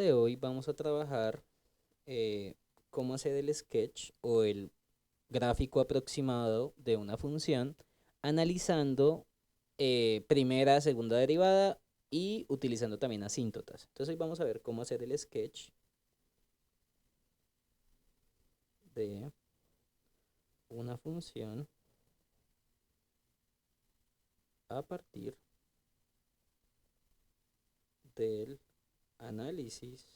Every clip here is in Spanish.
De hoy vamos a trabajar cómo hacer el sketch o el gráfico aproximado de una función analizando primera, segunda derivada y utilizando también asíntotas. Entonces hoy vamos a ver cómo hacer el sketch de una función a partir del análisis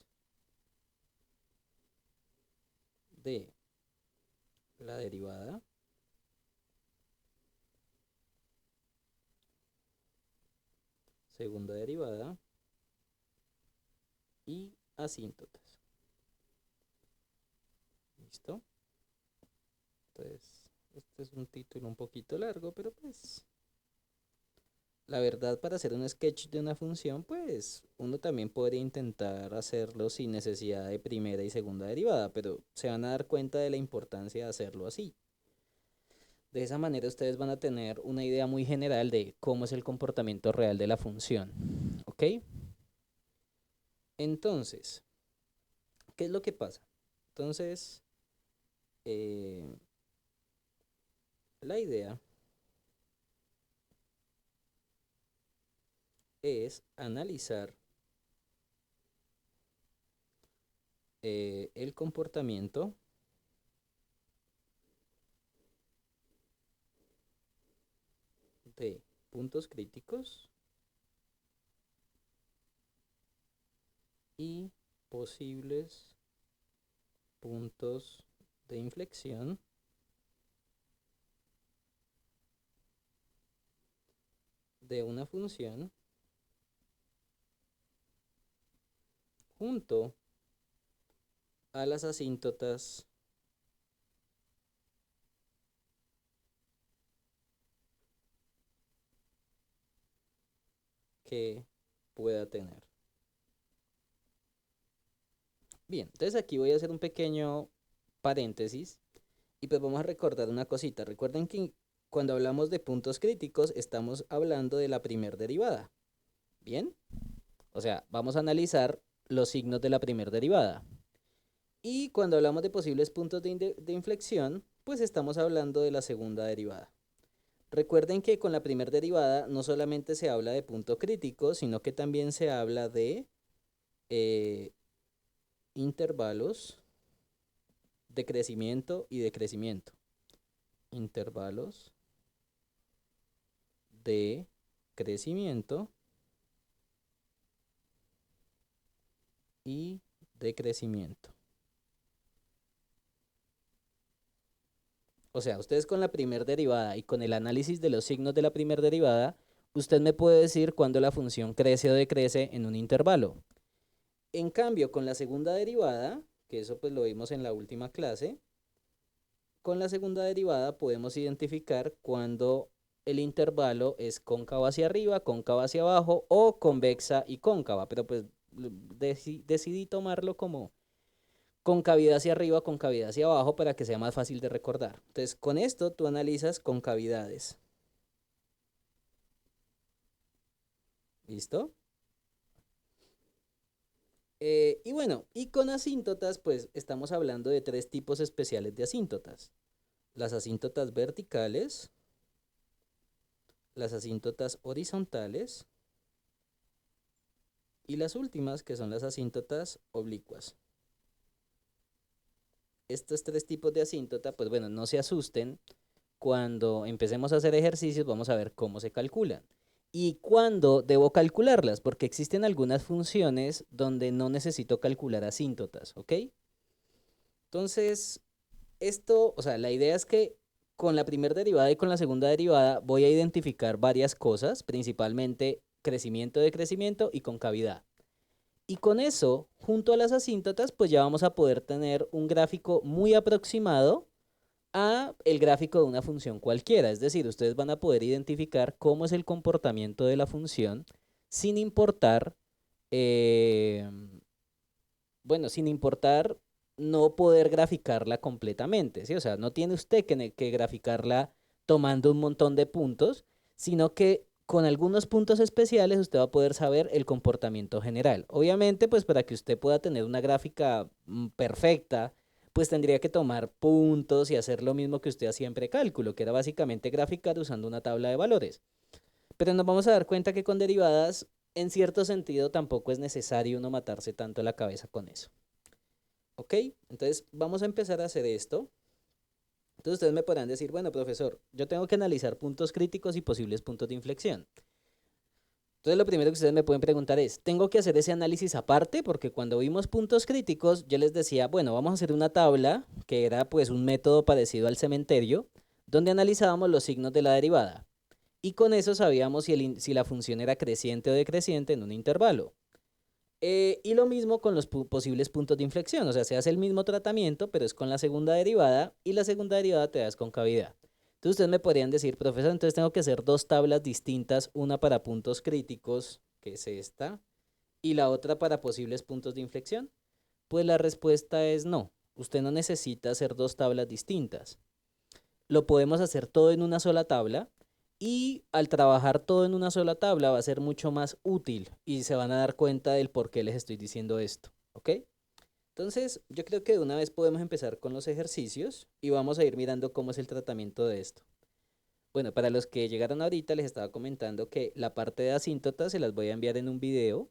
de la derivada, segunda derivada y asíntotas. ¿Listo? Entonces, este es un título un poquito largo, pero pues la verdad, para hacer un sketch de una función, pues uno también podría intentar hacerlo sin necesidad de primera y segunda derivada, pero se van a dar cuenta de la importancia de hacerlo así. De esa manera ustedes van a tener una idea muy general de cómo es el comportamiento real de la función. ¿Ok? Entonces, ¿qué es lo que pasa? Entonces, eh, la idea es analizar el comportamiento de puntos críticos y posibles puntos de inflexión de una función junto a las asíntotas que pueda tener. Bien, entonces aquí voy a hacer un pequeño paréntesis y pues vamos a recordar una cosita. Recuerden que cuando hablamos de puntos críticos estamos hablando de la primer derivada. Bien, o sea, vamos a analizar los signos de la primer derivada. Y cuando hablamos de posibles puntos de inflexión, pues estamos hablando de la segunda derivada. Recuerden que con la primera derivada no solamente se habla de punto crítico, sino que también se habla de eh, intervalos de crecimiento y decrecimiento. Intervalos de crecimiento y decrecimiento. O sea, ustedes con la primera derivada y con el análisis de los signos de la primera derivada, usted me puede decir cuándo la función crece o decrece en un intervalo. En cambio, con la segunda derivada, que eso pues lo vimos en la última clase, con la segunda derivada podemos identificar cuando el intervalo es cóncavo hacia arriba, cóncavo hacia abajo o convexa y cóncava, pero pues decidí tomarlo como concavidad hacia arriba, concavidad hacia abajo para que sea más fácil de recordar. Entonces, con esto tú analizas concavidades. ¿Listo? Y bueno, y con asíntotas, pues estamos hablando de tres tipos especiales de asíntotas. Las asíntotas verticales, las asíntotas horizontales y las últimas que son las asíntotas oblicuas. Estos tres tipos de asíntota, pues bueno, no se asusten. Cuando empecemos a hacer ejercicios vamos a ver cómo se calculan y cuándo debo calcularlas, porque existen algunas funciones donde no necesito calcular asíntotas, ¿ok? Entonces, esto, o sea, la idea es que con la primera derivada y con la segunda derivada voy a identificar varias cosas, principalmente crecimiento, decrecimiento y concavidad. Y con eso, junto a las asíntotas, pues ya vamos a poder tener un gráfico muy aproximado a el gráfico de una función cualquiera. Es decir, ustedes van a poder identificar cómo es el comportamiento de la función sin importar, eh, bueno, sin importar no poder graficarla completamente, ¿sí? O sea, no tiene usted que graficarla tomando un montón de puntos, sino que con algunos puntos especiales usted va a poder saber el comportamiento general. Obviamente, pues para que usted pueda tener una gráfica perfecta, pues tendría que tomar puntos y hacer lo mismo que usted hacía en precálculo, que era básicamente graficar usando una tabla de valores. Pero nos vamos a dar cuenta que con derivadas, en cierto sentido, tampoco es necesario uno matarse tanto la cabeza con eso. ¿Ok? Entonces, vamos a empezar a hacer esto. Entonces, ustedes me podrán decir, bueno, profesor, yo tengo que analizar puntos críticos y posibles puntos de inflexión. Entonces, lo primero que ustedes me pueden preguntar es, ¿tengo que hacer ese análisis aparte? Porque cuando vimos puntos críticos, yo les decía, bueno, vamos a hacer una tabla, que era pues un método parecido al cementerio, donde analizábamos los signos de la derivada. Y con eso sabíamos si la función era creciente o decreciente en un intervalo. Y lo mismo con los posibles puntos de inflexión, o sea, se hace el mismo tratamiento, pero es con la segunda derivada, y la segunda derivada te da concavidad. Entonces ustedes me podrían decir, profesor, entonces tengo que hacer dos tablas distintas, una para puntos críticos, que es esta, y la otra para posibles puntos de inflexión. Pues la respuesta es no, usted no necesita hacer dos tablas distintas. Lo podemos hacer todo en una sola tabla, y al trabajar todo en una sola tabla va a ser mucho más útil y se van a dar cuenta del por qué les estoy diciendo esto, ¿ok? Entonces, yo creo que de una vez podemos empezar con los ejercicios y vamos a ir mirando cómo es el tratamiento de esto. Bueno, para los que llegaron ahorita les estaba comentando que la parte de asíntotas se las voy a enviar en un video.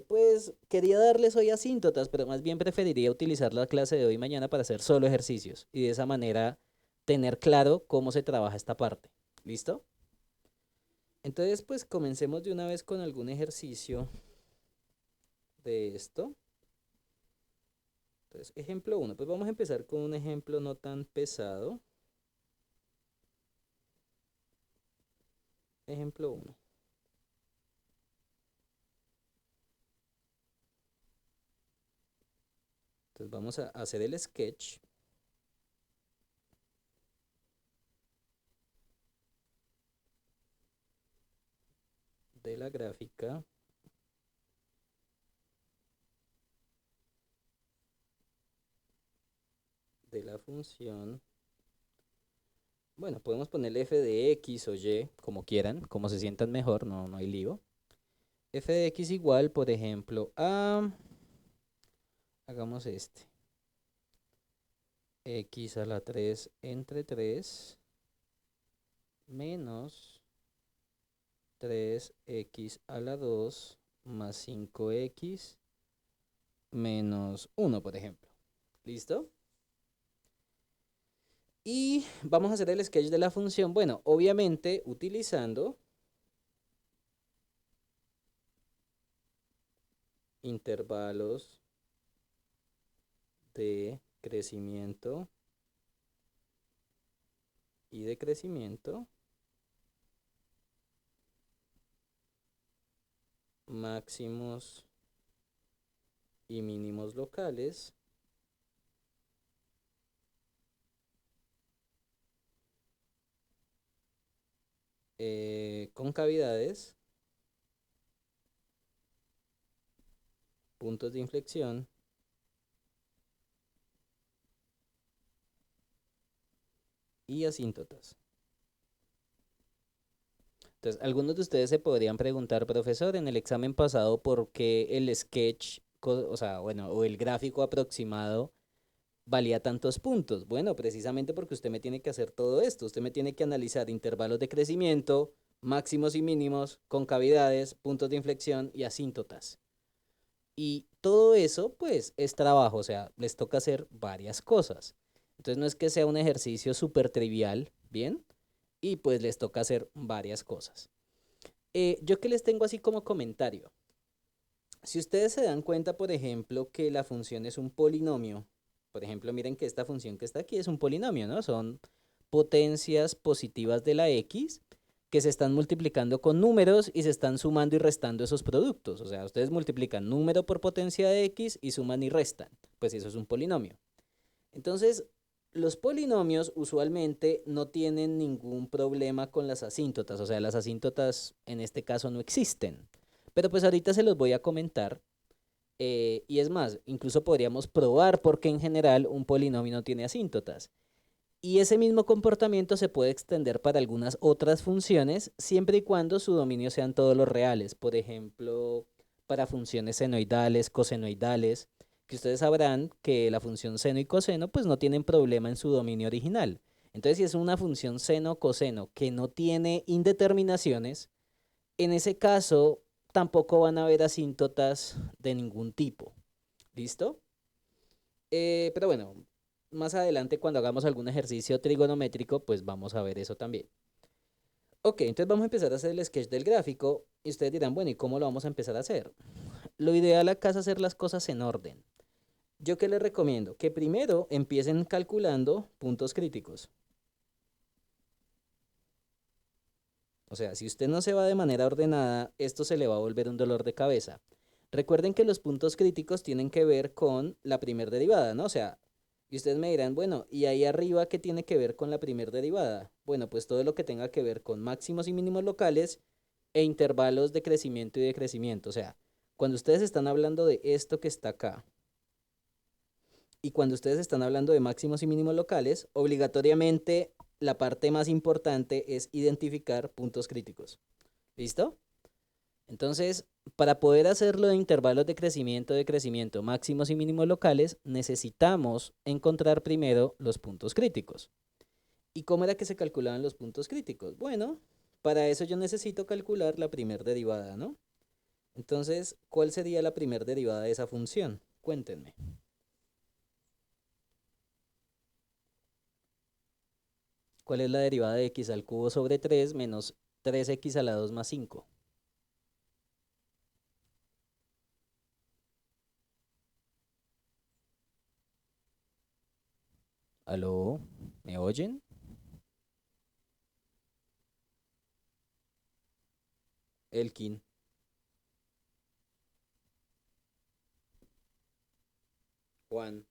Pues quería darles hoy asíntotas, pero más bien preferiría utilizar la clase de hoy y mañana para hacer solo ejercicios y de esa manera tener claro cómo se trabaja esta parte. ¿Listo? Entonces, pues comencemos de una vez con algún ejercicio de esto. Entonces, ejemplo 1. Pues vamos a empezar con un ejemplo no tan pesado. Ejemplo 1. Entonces vamos a hacer el sketch. De la gráfica. De la función. Bueno, podemos ponerle f de x o y, como quieran, como se sientan mejor, no hay lío. F de x igual, por ejemplo, a... Hagamos este. X a la 3 entre 3 menos 3x a la 2 más 5x menos 1, por ejemplo. ¿Listo? Y vamos a hacer el sketch de la función. Bueno, obviamente utilizando intervalos de crecimiento y decrecimiento máximos y mínimos locales con cavidades, puntos de inflexión y asíntotas. Entonces, algunos de ustedes se podrían preguntar, profesor, en el examen pasado, ¿por qué el sketch, o sea, bueno, o el gráfico aproximado valía tantos puntos? Bueno, precisamente porque usted me tiene que hacer todo esto. Usted me tiene que analizar intervalos de crecimiento, máximos y mínimos, concavidades, puntos de inflexión y asíntotas. Y todo eso, pues, es trabajo, o sea, les toca hacer varias cosas. Entonces, no es que sea un ejercicio súper trivial, ¿bien? Y pues les toca hacer varias cosas. Yo que les tengo así como comentario. Si ustedes se dan cuenta, por ejemplo, que la función es un polinomio, por ejemplo, miren que esta función que está aquí es un polinomio, ¿no? Son potencias positivas de la x que se están multiplicando con números y se están sumando y restando esos productos. O sea, ustedes multiplican número por potencia de x y suman y restan. Pues eso es un polinomio. Entonces, los polinomios usualmente no tienen ningún problema con las asíntotas, o sea, las asíntotas en este caso no existen. Pero pues ahorita se los voy a comentar. Y es más, incluso podríamos probar por qué en general un polinomio no tiene asíntotas. Y ese mismo comportamiento se puede extender para algunas otras funciones, siempre y cuando su dominio sean todos los reales. Por ejemplo, para funciones senoidales, cosenoidales, que ustedes sabrán que la función seno y coseno pues no tienen problema en su dominio original. Entonces, si es una función seno o coseno que no tiene indeterminaciones, en ese caso tampoco van a haber asíntotas de ningún tipo. ¿Listo? Pero bueno, más adelante cuando hagamos algún ejercicio trigonométrico, pues vamos a ver eso también. Ok, entonces vamos a empezar a hacer el sketch del gráfico y ustedes dirán, bueno, ¿y cómo lo vamos a empezar a hacer? Lo ideal acá es hacer las cosas en orden. ¿Yo qué les recomiendo? Que primero empiecen calculando puntos críticos. O sea, si usted no se va de manera ordenada, esto se le va a volver un dolor de cabeza. Recuerden que los puntos críticos tienen que ver con la primer derivada, ¿no? O sea, y ustedes me dirán, bueno, ¿y ahí arriba qué tiene que ver con la primer derivada? Bueno, pues todo lo que tenga que ver con máximos y mínimos locales e intervalos de crecimiento y decrecimiento. O sea, cuando ustedes están hablando de esto que está acá y cuando ustedes están hablando de máximos y mínimos locales, obligatoriamente la parte más importante es identificar puntos críticos. ¿Listo? Entonces, para poder hacerlo de intervalos de crecimiento máximos y mínimos locales, necesitamos encontrar primero los puntos críticos. ¿Y cómo era que se calculaban los puntos críticos? Bueno, para eso yo necesito calcular la primer derivada, ¿no? Entonces, ¿cuál sería la primer derivada de esa función? Cuéntenme. ¿Cuál es la derivada de x al cubo sobre 3 menos 3x a la 2 más 5? ¿Aló? ¿Me oyen? Elkin, Juan.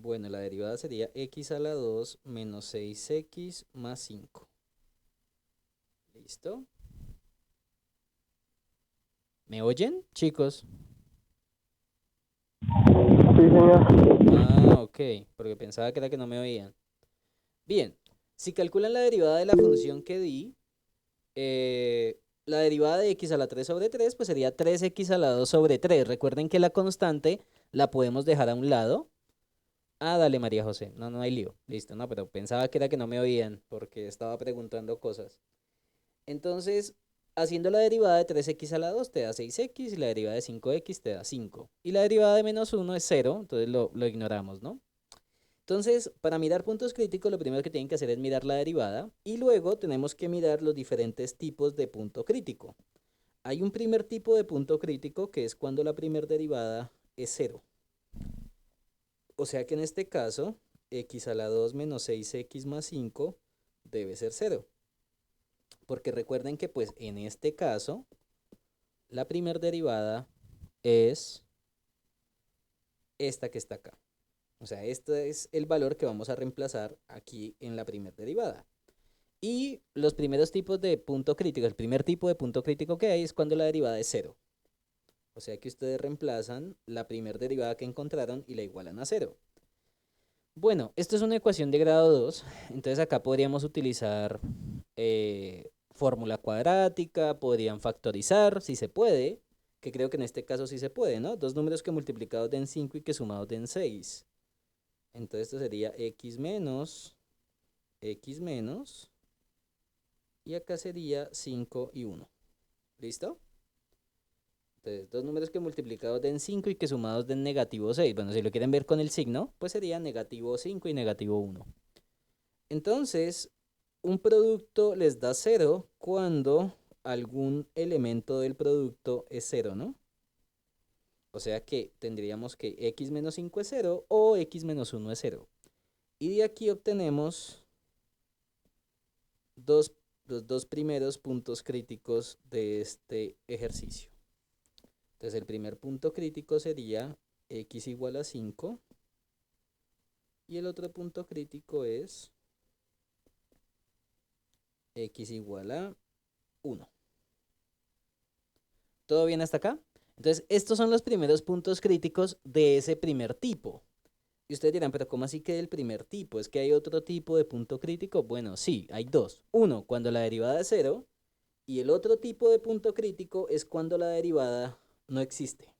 Bueno, la derivada sería x a la 2 menos 6x más 5. ¿Listo? ¿Me oyen, chicos? Sí, señor. Ah, ok, porque pensaba que era que no me oían. Bien, si calculan la derivada de la función que di, la derivada de x a la 3 sobre 3, pues sería 3x a la 2 sobre 3. Recuerden que la constante la podemos dejar a un lado. Ah, dale, María José. No, no hay lío. Listo, no, pero pensaba que era que no me oían porque estaba preguntando cosas. Entonces, haciendo la derivada de 3x a la 2 te da 6x y la derivada de 5x te da 5. Y la derivada de menos 1 es 0, entonces lo ignoramos, ¿no? Entonces, para mirar puntos críticos, lo primero que tienen que hacer es mirar la derivada y luego tenemos que mirar los diferentes tipos de punto crítico. Hay un primer tipo de punto crítico que es cuando la primera derivada es 0. O sea que en este caso, x a la 2 menos 6x más 5 debe ser 0. Porque recuerden que pues en este caso, la primera derivada es esta que está acá. O sea, este es el valor que vamos a reemplazar aquí en la primera derivada. Y los primeros tipos de punto crítico, el primer tipo de punto crítico que hay es cuando la derivada es 0. O sea que ustedes reemplazan la primera derivada que encontraron y la igualan a 0. Bueno, esto es una ecuación de grado 2, entonces acá podríamos utilizar fórmula cuadrática, podrían factorizar, si se puede, que creo que en este caso sí se puede, ¿no? Dos números que multiplicados den 5 y que sumados den 6. Entonces esto sería x menos, y acá sería 5 y 1. ¿Listo? Entonces, dos números que multiplicados den 5 y que sumados den negativo 6. Bueno, si lo quieren ver con el signo, pues sería negativo 5 y negativo 1. Entonces, un producto les da 0 cuando algún elemento del producto es 0, ¿no? O sea que tendríamos que x menos 5 es 0 o x menos 1 es 0. Y de aquí obtenemos dos, los dos primeros puntos críticos de este ejercicio. Entonces el primer punto crítico sería x igual a 5 Y el otro punto crítico es x igual a 1. ¿Todo bien hasta acá? Entonces, estos son los primeros puntos críticos de ese primer tipo. Y ustedes dirán, pero ¿cómo así que del primer tipo? ¿Es que hay otro tipo de punto crítico? Bueno, sí, hay dos. Uno, cuando la derivada es cero, y el otro tipo de punto crítico es cuando la derivada no existe.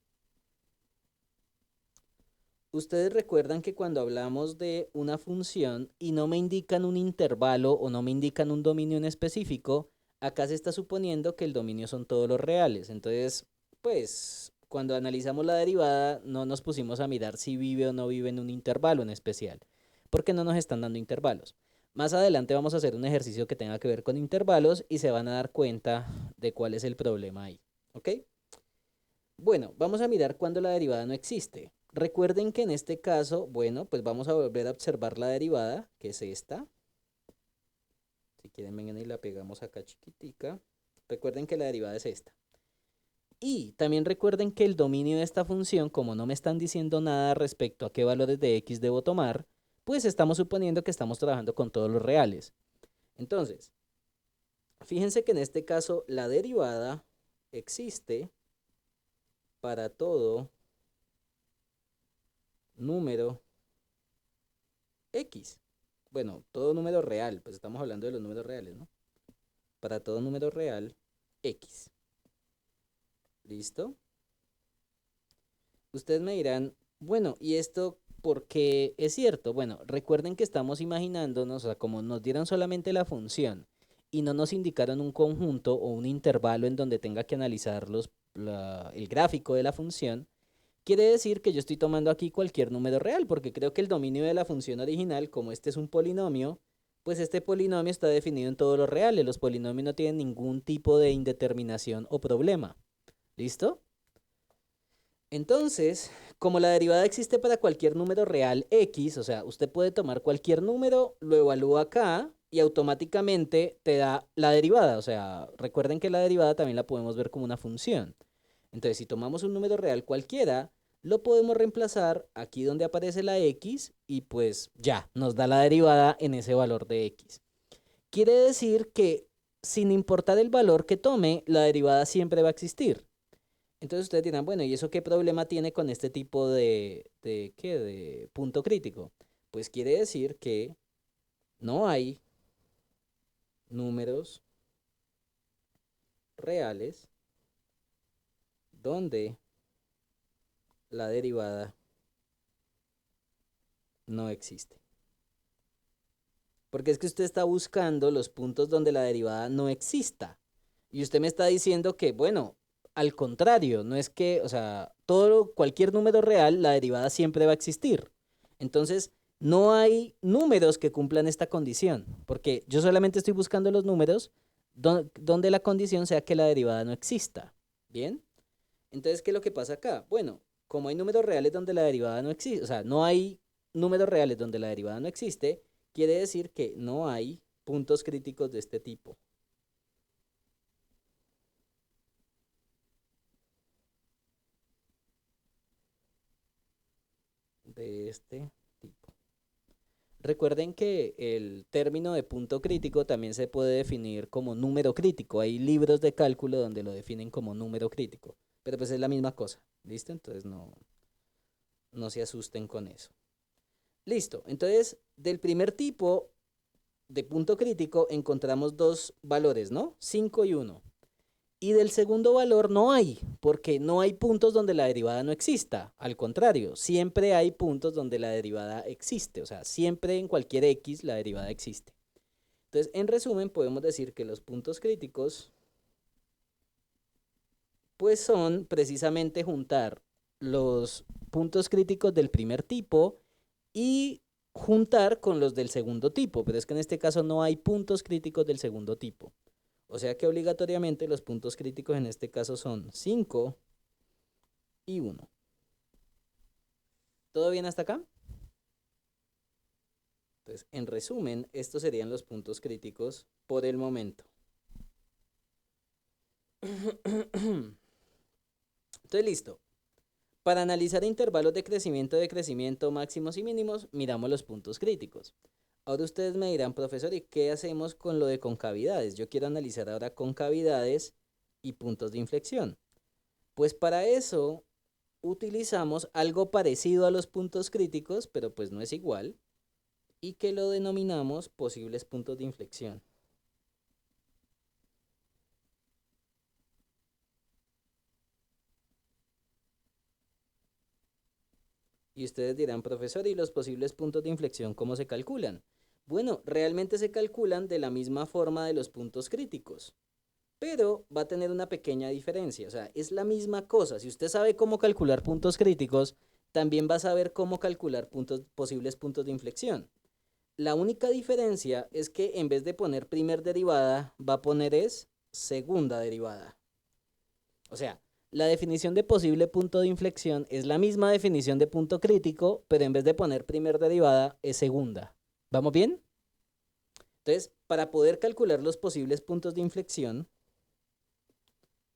Ustedes recuerdan que cuando hablamos de una función y no me indican un intervalo o no me indican un dominio en específico, acá se está suponiendo que el dominio son todos los reales. Entonces, pues, cuando analizamos la derivada, no nos pusimos a mirar si vive o no vive en un intervalo en especial, porque no nos están dando intervalos. Más adelante vamos a hacer un ejercicio que tenga que ver con intervalos y se van a dar cuenta de cuál es el problema ahí. ¿Ok? Bueno, vamos a mirar cuando la derivada no existe. Recuerden que en este caso, bueno, pues vamos a volver a observar la derivada, que es esta. Si quieren, vengan y la pegamos acá chiquitica. Recuerden que la derivada es esta. Y también recuerden que el dominio de esta función, como no me están diciendo nada respecto a qué valores de x debo tomar, pues estamos suponiendo que estamos trabajando con todos los reales. Entonces, fíjense que en este caso la derivada existe para todo número x. Bueno, todo número real, pues estamos hablando de los números reales, ¿no? Para todo número real, x. ¿Listo? Ustedes me dirán, bueno, ¿y esto por qué es cierto? Bueno, recuerden que estamos imaginándonos, o sea, como nos dieron solamente la función y no nos indicaron un conjunto o un intervalo en donde tenga que analizar el gráfico de la función, quiere decir que yo estoy tomando aquí cualquier número real, porque creo que el dominio de la función original, como este es un polinomio, pues este polinomio está definido en todos los reales. Los polinomios no tienen ningún tipo de indeterminación o problema. ¿Listo? Entonces, como la derivada existe para cualquier número real x, o sea, usted puede tomar cualquier número, lo evalúa acá y automáticamente te da la derivada. O sea, recuerden que la derivada también la podemos ver como una función. Entonces, si tomamos un número real cualquiera, lo podemos reemplazar aquí donde aparece la x y pues ya, nos da la derivada en ese valor de x. Quiere decir que sin importar el valor que tome, la derivada siempre va a existir. Entonces ustedes dirán, bueno, ¿y eso qué problema tiene con este tipo ¿qué? De punto crítico? Pues quiere decir que no hay números reales donde la derivada no existe. Porque es que usted está buscando los puntos donde la derivada no exista. Y usted me está diciendo que, bueno, al contrario, no es que, o sea, cualquier número real, la derivada siempre va a existir. Entonces, no hay números que cumplan esta condición, porque yo solamente estoy buscando los números donde la condición sea que la derivada no exista. ¿Bien? Entonces, ¿qué es lo que pasa acá? Bueno, como hay números reales donde la derivada no existe, o sea, no hay números reales donde la derivada no existe, quiere decir que no hay puntos críticos de este tipo. De este tipo. Recuerden que el término de punto crítico también se puede definir como número crítico. Hay libros de cálculo donde lo definen como número crítico, pero pues es la misma cosa, ¿listo? Entonces no se asusten con eso. Listo, entonces del primer tipo de punto crítico encontramos dos valores, ¿no? 5 y 1. Y del segundo valor no hay, porque no hay puntos donde la derivada no exista. Al contrario, siempre hay puntos donde la derivada existe. O sea, siempre en cualquier x la derivada existe. Entonces, en resumen, podemos decir que los puntos críticos, pues son precisamente juntar los puntos críticos del primer tipo y juntar con los del segundo tipo. Pero es que en este caso no hay puntos críticos del segundo tipo. O sea que obligatoriamente los puntos críticos en este caso son 5 y 1. ¿Todo bien hasta acá? Entonces, en resumen, estos serían los puntos críticos por el momento. Entonces, listo. Para analizar intervalos de crecimiento máximos y mínimos, miramos los puntos críticos. Ahora ustedes me dirán, profesor, ¿y qué hacemos con lo de concavidades? Yo quiero analizar ahora concavidades y puntos de inflexión. Pues para eso utilizamos algo parecido a los puntos críticos, pero pues no es igual, y que lo denominamos posibles puntos de inflexión. Y ustedes dirán, profesor, ¿y los posibles puntos de inflexión cómo se calculan? Bueno, realmente se calculan de la misma forma de los puntos críticos, pero va a tener una pequeña diferencia. O sea, es la misma cosa. Si usted sabe cómo calcular puntos críticos, también va a saber cómo calcular posibles puntos de inflexión. La única diferencia es que en vez de poner primer derivada, va a poner es segunda derivada. O sea, la definición de posible punto de inflexión es la misma definición de punto crítico, pero en vez de poner primer derivada, es segunda. ¿Vamos bien? Entonces, para poder calcular los posibles puntos de inflexión,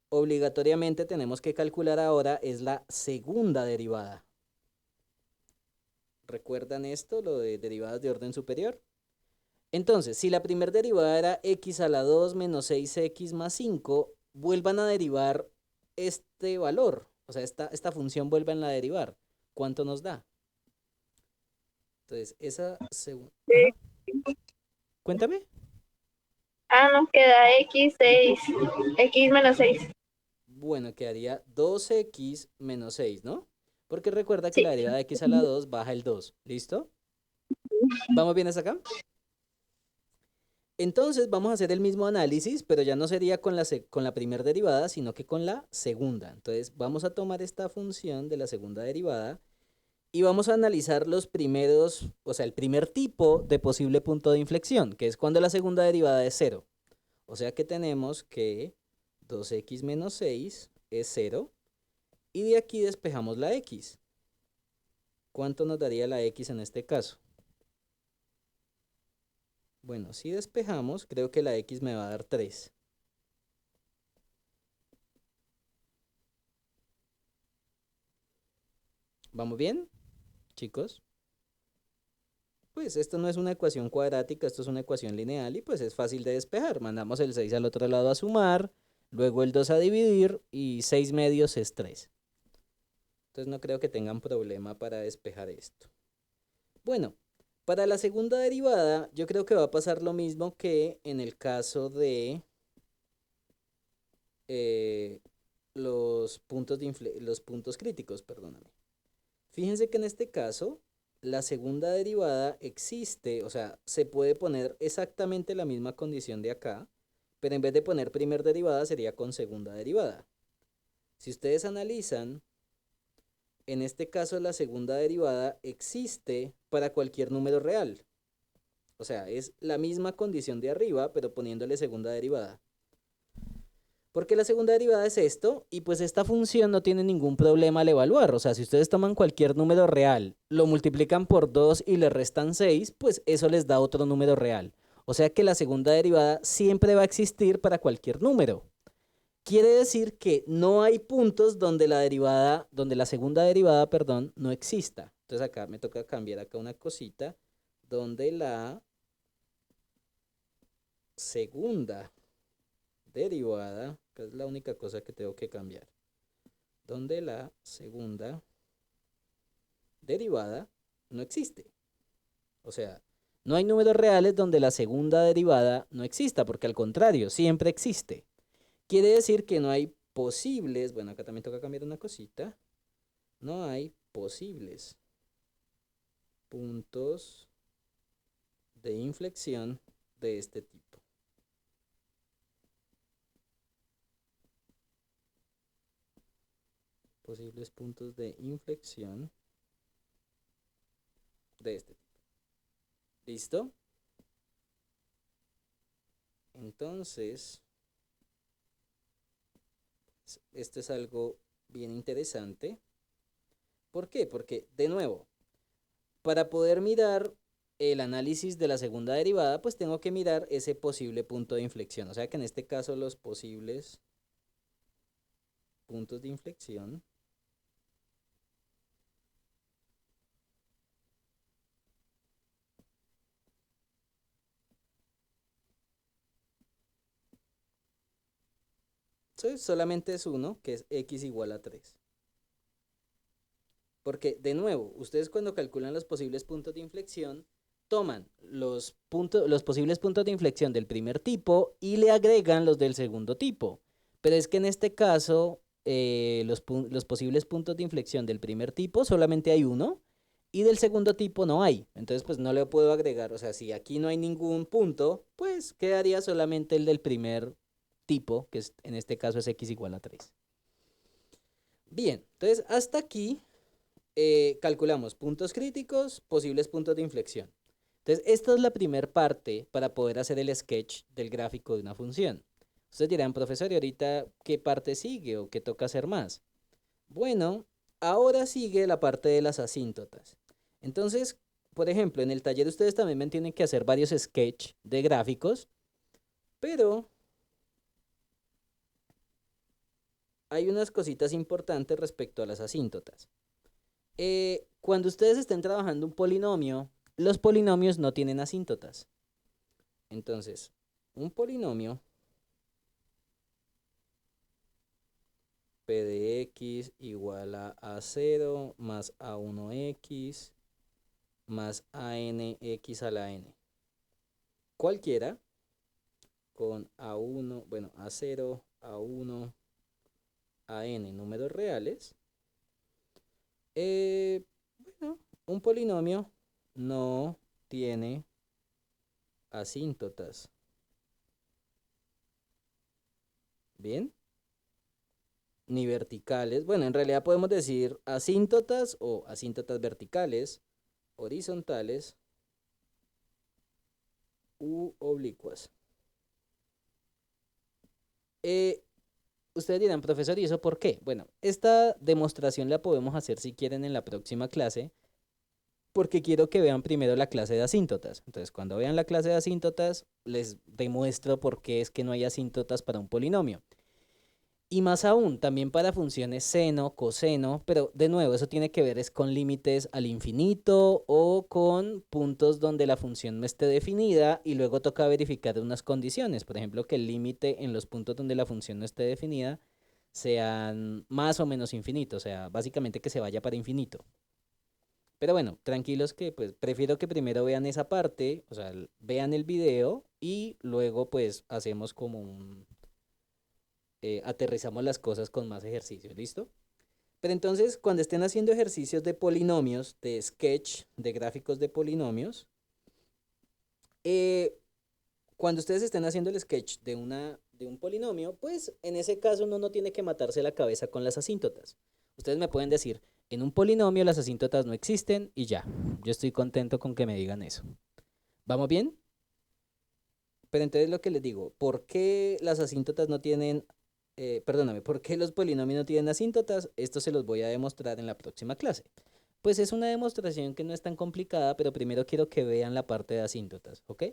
obligatoriamente tenemos que calcular ahora es la segunda derivada. ¿Recuerdan esto, lo de derivadas de orden superior? Entonces, si la primera derivada era x a la 2 menos 6x más 5, vuelvan a derivar este valor. O sea, esta función vuelvan a derivar. ¿Cuánto nos da? Entonces, esa segunda... Ajá, cuéntame. Nos queda x6, x menos 6. Bueno, quedaría 2x menos 6, ¿no? Porque recuerda que Sí. la derivada de x a la 2 baja el 2. ¿Listo? ¿Vamos bien hasta acá? Entonces vamos a hacer el mismo análisis, pero ya no sería con la primera derivada, sino que con la segunda. Entonces vamos a tomar esta función de la segunda derivada y vamos a analizar los primeros, o sea, el primer tipo de posible punto de inflexión, que es cuando la segunda derivada es 0. O sea que tenemos que 2x menos 6 es 0 y de aquí despejamos la x. ¿Cuánto nos daría la x en este caso? Bueno, si despejamos, creo que la x me va a dar 3. ¿Vamos bien, chicos? Pues esto no es una ecuación cuadrática, esto es una ecuación lineal y pues es fácil de despejar. Mandamos el 6 al otro lado a sumar, luego el 2 a dividir y 6 medios es 3. Entonces no creo que tengan problema para despejar esto. Bueno, para la segunda derivada yo creo que va a pasar lo mismo que en el caso de los puntos críticos, perdóname. Fíjense que en este caso, la segunda derivada existe, o sea, se puede poner exactamente la misma condición de acá, pero en vez de poner primer derivada sería con segunda derivada. Si ustedes analizan, en este caso la segunda derivada existe para cualquier número real. O sea, es la misma condición de arriba, pero poniéndole segunda derivada. Porque la segunda derivada es esto, y pues esta función no tiene ningún problema al evaluar. O sea, si ustedes toman cualquier número real, lo multiplican por 2 y le restan 6, pues eso les da otro número real. O sea que la segunda derivada siempre va a existir para cualquier número. Quiere decir que no hay puntos donde la segunda derivada, perdón, no exista. Entonces acá me toca cambiar acá una cosita, donde la segunda derivada, que es la única cosa que tengo que cambiar, donde la segunda derivada no existe. O sea, no hay números reales donde la segunda derivada no exista, porque al contrario, siempre existe. Quiere decir que no hay posibles, bueno, acá también toca cambiar una cosita, no hay posibles puntos de inflexión de este tipo. Posibles puntos de inflexión de este tipo. ¿Listo? Entonces, esto es algo bien interesante. ¿Por qué? Porque, de nuevo, para poder mirar el análisis de la segunda derivada, pues tengo que mirar ese posible punto de inflexión. O sea que en este caso los posibles puntos de inflexión Entonces solamente es uno, que es x igual a 3. Porque, de nuevo, ustedes cuando calculan los posibles puntos de inflexión, toman los posibles puntos de inflexión del primer tipo y le agregan los del segundo tipo. Pero es que en este caso, los posibles puntos de inflexión del primer tipo solamente hay uno y del segundo tipo no hay. Entonces, pues no le puedo agregar. O sea, si aquí no hay ningún punto, pues quedaría solamente el del primer tipo, que en este caso es x igual a 3. Bien, entonces hasta aquí calculamos puntos críticos, posibles puntos de inflexión. Entonces, esta es la primera parte para poder hacer el sketch del gráfico de una función. Ustedes dirán, profesor, ¿y ahorita qué parte sigue o qué toca hacer más? Bueno, ahora sigue la parte de las asíntotas. Entonces, por ejemplo, en el taller ustedes también me tienen que hacer varios sketch de gráficos, pero hay unas cositas importantes respecto a las asíntotas. Cuando ustedes estén trabajando un polinomio, los polinomios no tienen asíntotas. Entonces, un polinomio p de x igual a a0 más a1x más anx a la n. Cualquiera con a1, bueno, a0, a1, an números reales. Bueno, un polinomio no tiene asíntotas. ¿Bien? Ni verticales. Bueno, en realidad podemos decir asíntotas o asíntotas verticales, horizontales u oblicuas. Ustedes dirán, profesor, ¿y eso por qué? Bueno, esta demostración la podemos hacer si quieren en la próxima clase, porque quiero que vean primero la clase de asíntotas. Entonces, cuando vean la clase de asíntotas, les demuestro por qué es que no hay asíntotas para un polinomio. Y más aún, también para funciones seno, coseno, pero de nuevo, eso tiene que ver es con límites al infinito o con puntos donde la función no esté definida y luego toca verificar unas condiciones. Por ejemplo, que el límite en los puntos donde la función no esté definida sean más o menos infinitos, o sea, básicamente que se vaya para infinito. Pero bueno, tranquilos que pues prefiero que primero vean esa parte, o sea, vean el video y luego pues hacemos como aterrizamos las cosas con más ejercicios, ¿listo? Pero entonces, cuando estén haciendo ejercicios de polinomios, de sketch, de gráficos de polinomios, eh, cuando ustedes estén haciendo el sketch de un polinomio, pues en ese caso uno no tiene que matarse la cabeza con las asíntotas. Ustedes me pueden decir, en un polinomio las asíntotas no existen y ya. Yo estoy contento con que me digan eso. ¿Vamos bien? Pero entonces lo que les digo, ¿por qué las asíntotas no tienen, perdóname, por qué los polinomios no tienen asíntotas? Esto se los voy a demostrar en la próxima clase. Pues es una demostración que no es tan complicada, pero primero quiero que vean la parte de asíntotas, ¿ok?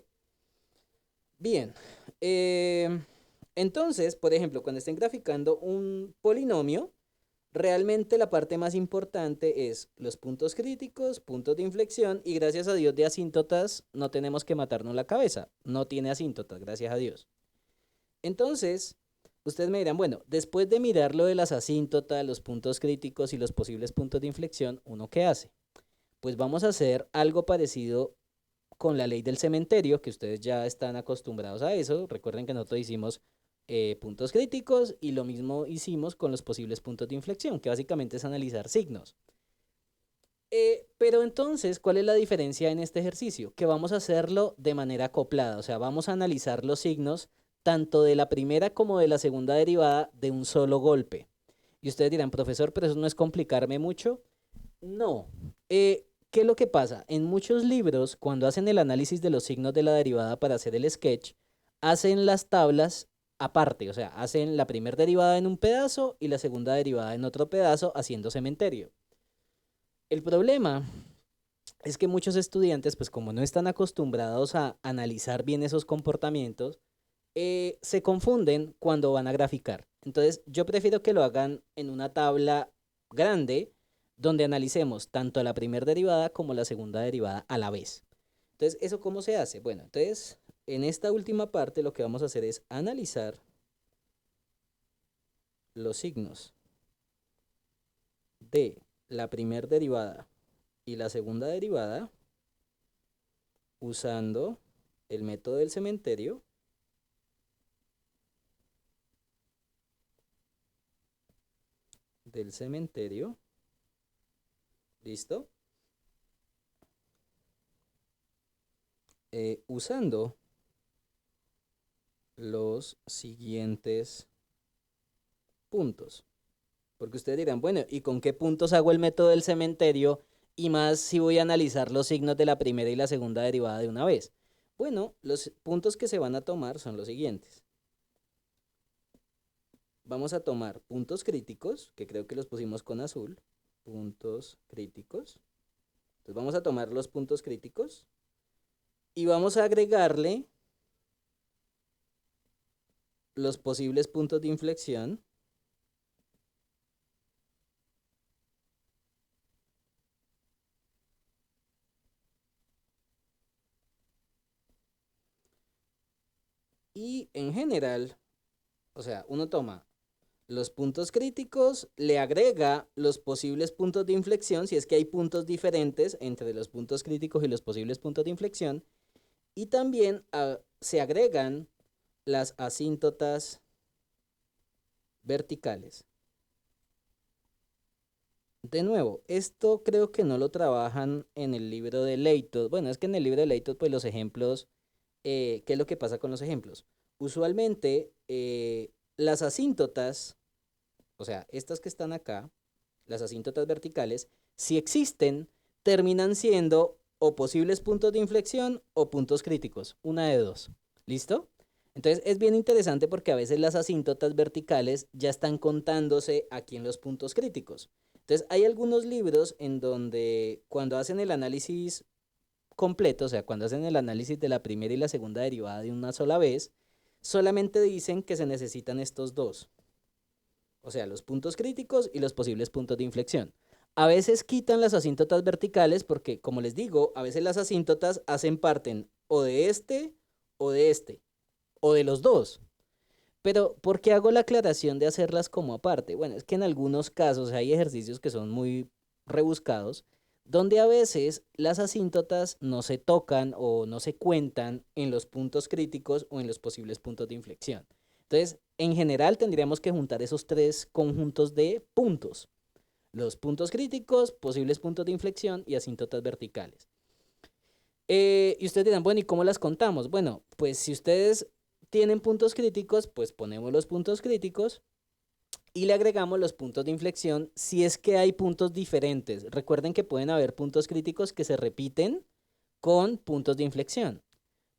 Bien, entonces, por ejemplo, cuando estén graficando un polinomio, realmente la parte más importante es los puntos críticos, puntos de inflexión y gracias a Dios de asíntotas no tenemos que matarnos la cabeza. No tiene asíntotas, gracias a Dios. Entonces, ustedes me dirán, bueno, después de mirar lo de las asíntotas, los puntos críticos y los posibles puntos de inflexión, ¿uno qué hace? Pues vamos a hacer algo parecido con la ley del cementerio, que ustedes ya están acostumbrados a eso. Recuerden que nosotros hicimos puntos críticos y lo mismo hicimos con los posibles puntos de inflexión, que básicamente es analizar signos. Pero entonces, ¿cuál es la diferencia en este ejercicio? Que vamos a hacerlo de manera acoplada, o sea, vamos a analizar los signos tanto de la primera como de la segunda derivada de un solo golpe. Y ustedes dirán, profesor, pero eso no es complicarme mucho. No. ¿Qué es lo que pasa? En muchos libros, cuando hacen el análisis de los signos de la derivada para hacer el sketch, hacen las tablas aparte, o sea, hacen la primera derivada en un pedazo y la segunda derivada en otro pedazo haciendo cementerio. El problema es que muchos estudiantes, pues como no están acostumbrados a analizar bien esos comportamientos, se confunden cuando van a graficar. Entonces, yo prefiero que lo hagan en una tabla grande donde analicemos tanto la primera derivada como la segunda derivada a la vez. Entonces, ¿eso cómo se hace? Bueno, entonces, en esta última parte lo que vamos a hacer es analizar los signos de la primera derivada y la segunda derivada usando el método del cementerio ¿listo? Usando los siguientes puntos. Porque ustedes dirán, bueno, ¿y con qué puntos hago el método del cementerio? Y más si voy a analizar los signos de la primera y la segunda derivada de una vez. Bueno, los puntos que se van a tomar son los siguientes. Vamos a tomar puntos críticos, que creo que los pusimos con azul. Puntos críticos. Entonces vamos a tomar los puntos críticos y vamos a agregarle los posibles puntos de inflexión. Y en general, o sea, uno toma los puntos críticos, le agrega los posibles puntos de inflexión, si es que hay puntos diferentes entre los puntos críticos y los posibles puntos de inflexión, y también se agregan las asíntotas verticales. De nuevo, esto creo que no lo trabajan en el libro de Leighton. Bueno, es que en el libro de Leighton, pues los ejemplos, ¿qué es lo que pasa con los ejemplos? Usualmente, las asíntotas, o sea, estas que están acá, las asíntotas verticales, si existen, terminan siendo o posibles puntos de inflexión o puntos críticos, una de dos. ¿Listo? Entonces es bien interesante porque a veces las asíntotas verticales ya están contándose aquí en los puntos críticos. Entonces hay algunos libros en donde cuando hacen el análisis completo, o sea, cuando hacen el análisis de la primera y la segunda derivada de una sola vez, solamente dicen que se necesitan estos dos. O sea, los puntos críticos y los posibles puntos de inflexión. A veces quitan las asíntotas verticales porque, como les digo, a veces las asíntotas hacen parte o de este o de este, o de los dos. Pero, ¿por qué hago la aclaración de hacerlas como aparte? Bueno, es que en algunos casos hay ejercicios que son muy rebuscados, donde a veces las asíntotas no se tocan o no se cuentan en los puntos críticos o en los posibles puntos de inflexión. Entonces, en general tendríamos que juntar esos tres conjuntos de puntos. Los puntos críticos, posibles puntos de inflexión y asíntotas verticales. Y ustedes dirán, bueno, ¿y cómo las contamos? Bueno, pues si ustedes tienen puntos críticos, pues ponemos los puntos críticos y le agregamos los puntos de inflexión si es que hay puntos diferentes. Recuerden que pueden haber puntos críticos que se repiten con puntos de inflexión.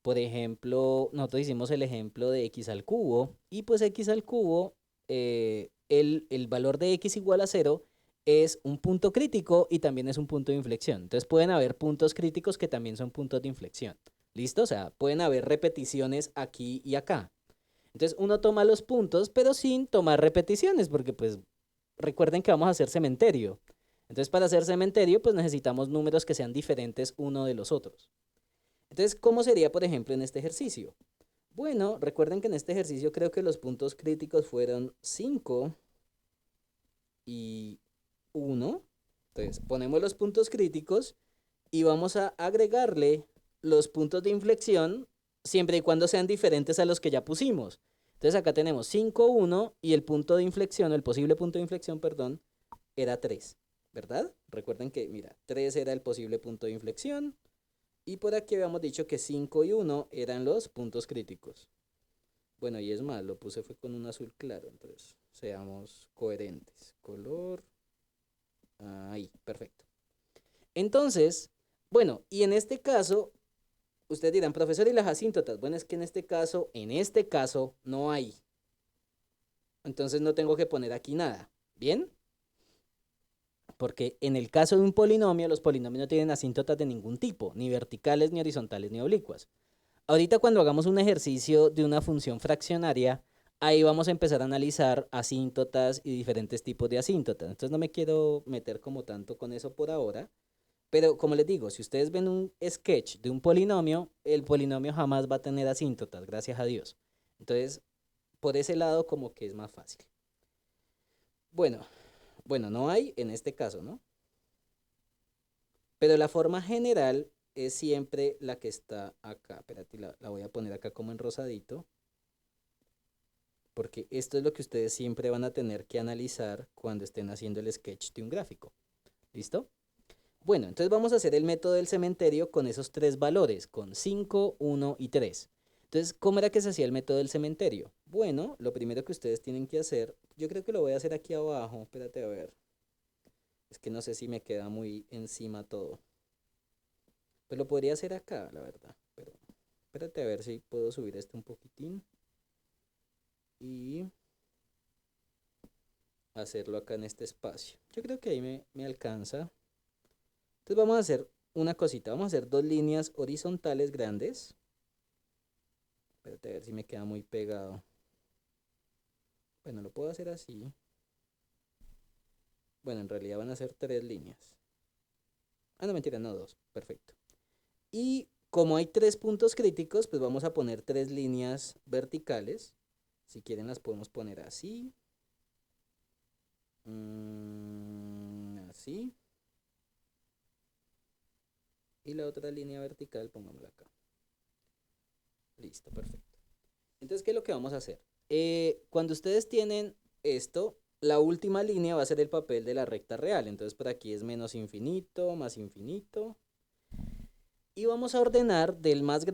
Por ejemplo, nosotros hicimos el ejemplo de x al cubo y pues x al cubo, el valor de x igual a 0 es un punto crítico y también es un punto de inflexión. Entonces pueden haber puntos críticos que también son puntos de inflexión. ¿Listo? O sea, pueden haber repeticiones aquí y acá. Entonces uno toma los puntos, pero sin tomar repeticiones, porque pues recuerden que vamos a hacer cementerio. Entonces para hacer cementerio, pues necesitamos números que sean diferentes uno de los otros. Entonces, ¿cómo sería, por ejemplo, en este ejercicio? Bueno, recuerden que en este ejercicio creo que los puntos críticos fueron 5 y 1. Entonces, ponemos los puntos críticos y vamos a agregarle los puntos de inflexión siempre y cuando sean diferentes a los que ya pusimos. Entonces, acá tenemos 5, 1 y el punto de inflexión, el posible punto de inflexión, perdón, era 3, ¿verdad? Recuerden que, mira, 3 era el posible punto de inflexión. Y por aquí habíamos dicho que 5 y 1 eran los puntos críticos. Bueno, y es más, lo puse fue con un azul claro, entonces seamos coherentes. Color, ahí, perfecto. Entonces, bueno, y en este caso, ustedes dirán, profesor, ¿y las asíntotas? Bueno, es que en este caso no hay. Entonces no tengo que poner aquí nada, ¿bien? Porque en el caso de un polinomio, los polinomios no tienen asíntotas de ningún tipo, ni verticales, ni horizontales, ni oblicuas. Ahorita cuando hagamos un ejercicio de una función fraccionaria, ahí vamos a empezar a analizar asíntotas y diferentes tipos de asíntotas. Entonces no me quiero meter como tanto con eso por ahora. Pero como les digo, si ustedes ven un sketch de un polinomio, el polinomio jamás va a tener asíntotas, gracias a Dios. Entonces, por ese lado como que es más fácil. Bueno, bueno, no hay en este caso, ¿no? Pero la forma general es siempre la que está acá. Espérate, la voy a poner acá como en rosadito, porque esto es lo que ustedes siempre van a tener que analizar cuando estén haciendo el sketch de un gráfico. ¿Listo? Bueno, entonces vamos a hacer el método del cementerio con esos tres valores, con 5, 1 y 3. Entonces, ¿cómo era que se hacía el método del cementerio? Bueno, lo primero que ustedes tienen que hacer, yo creo que lo voy a hacer aquí abajo, espérate a ver, es que no sé si me queda muy encima todo. Pues lo podría hacer acá, la verdad, pero espérate a ver si puedo subir esto un poquitín y hacerlo acá en este espacio. Yo creo que ahí me alcanza. Entonces vamos a hacer una cosita, vamos a hacer dos líneas horizontales grandes. Espérate a ver si me queda muy pegado. Bueno, lo puedo hacer así. Bueno, en realidad van a ser tres líneas. Ah, no, mentira, no, dos. Perfecto. Y como hay tres puntos críticos, pues vamos a poner tres líneas verticales. Si quieren las podemos poner así. Así. Y la otra línea vertical, pongámosla acá. Listo, perfecto. Entonces, ¿qué es lo que vamos a hacer? Cuando ustedes tienen esto, la última línea va a ser el papel de la recta real. Entonces, por aquí es menos infinito, más infinito. Y vamos a ordenar del más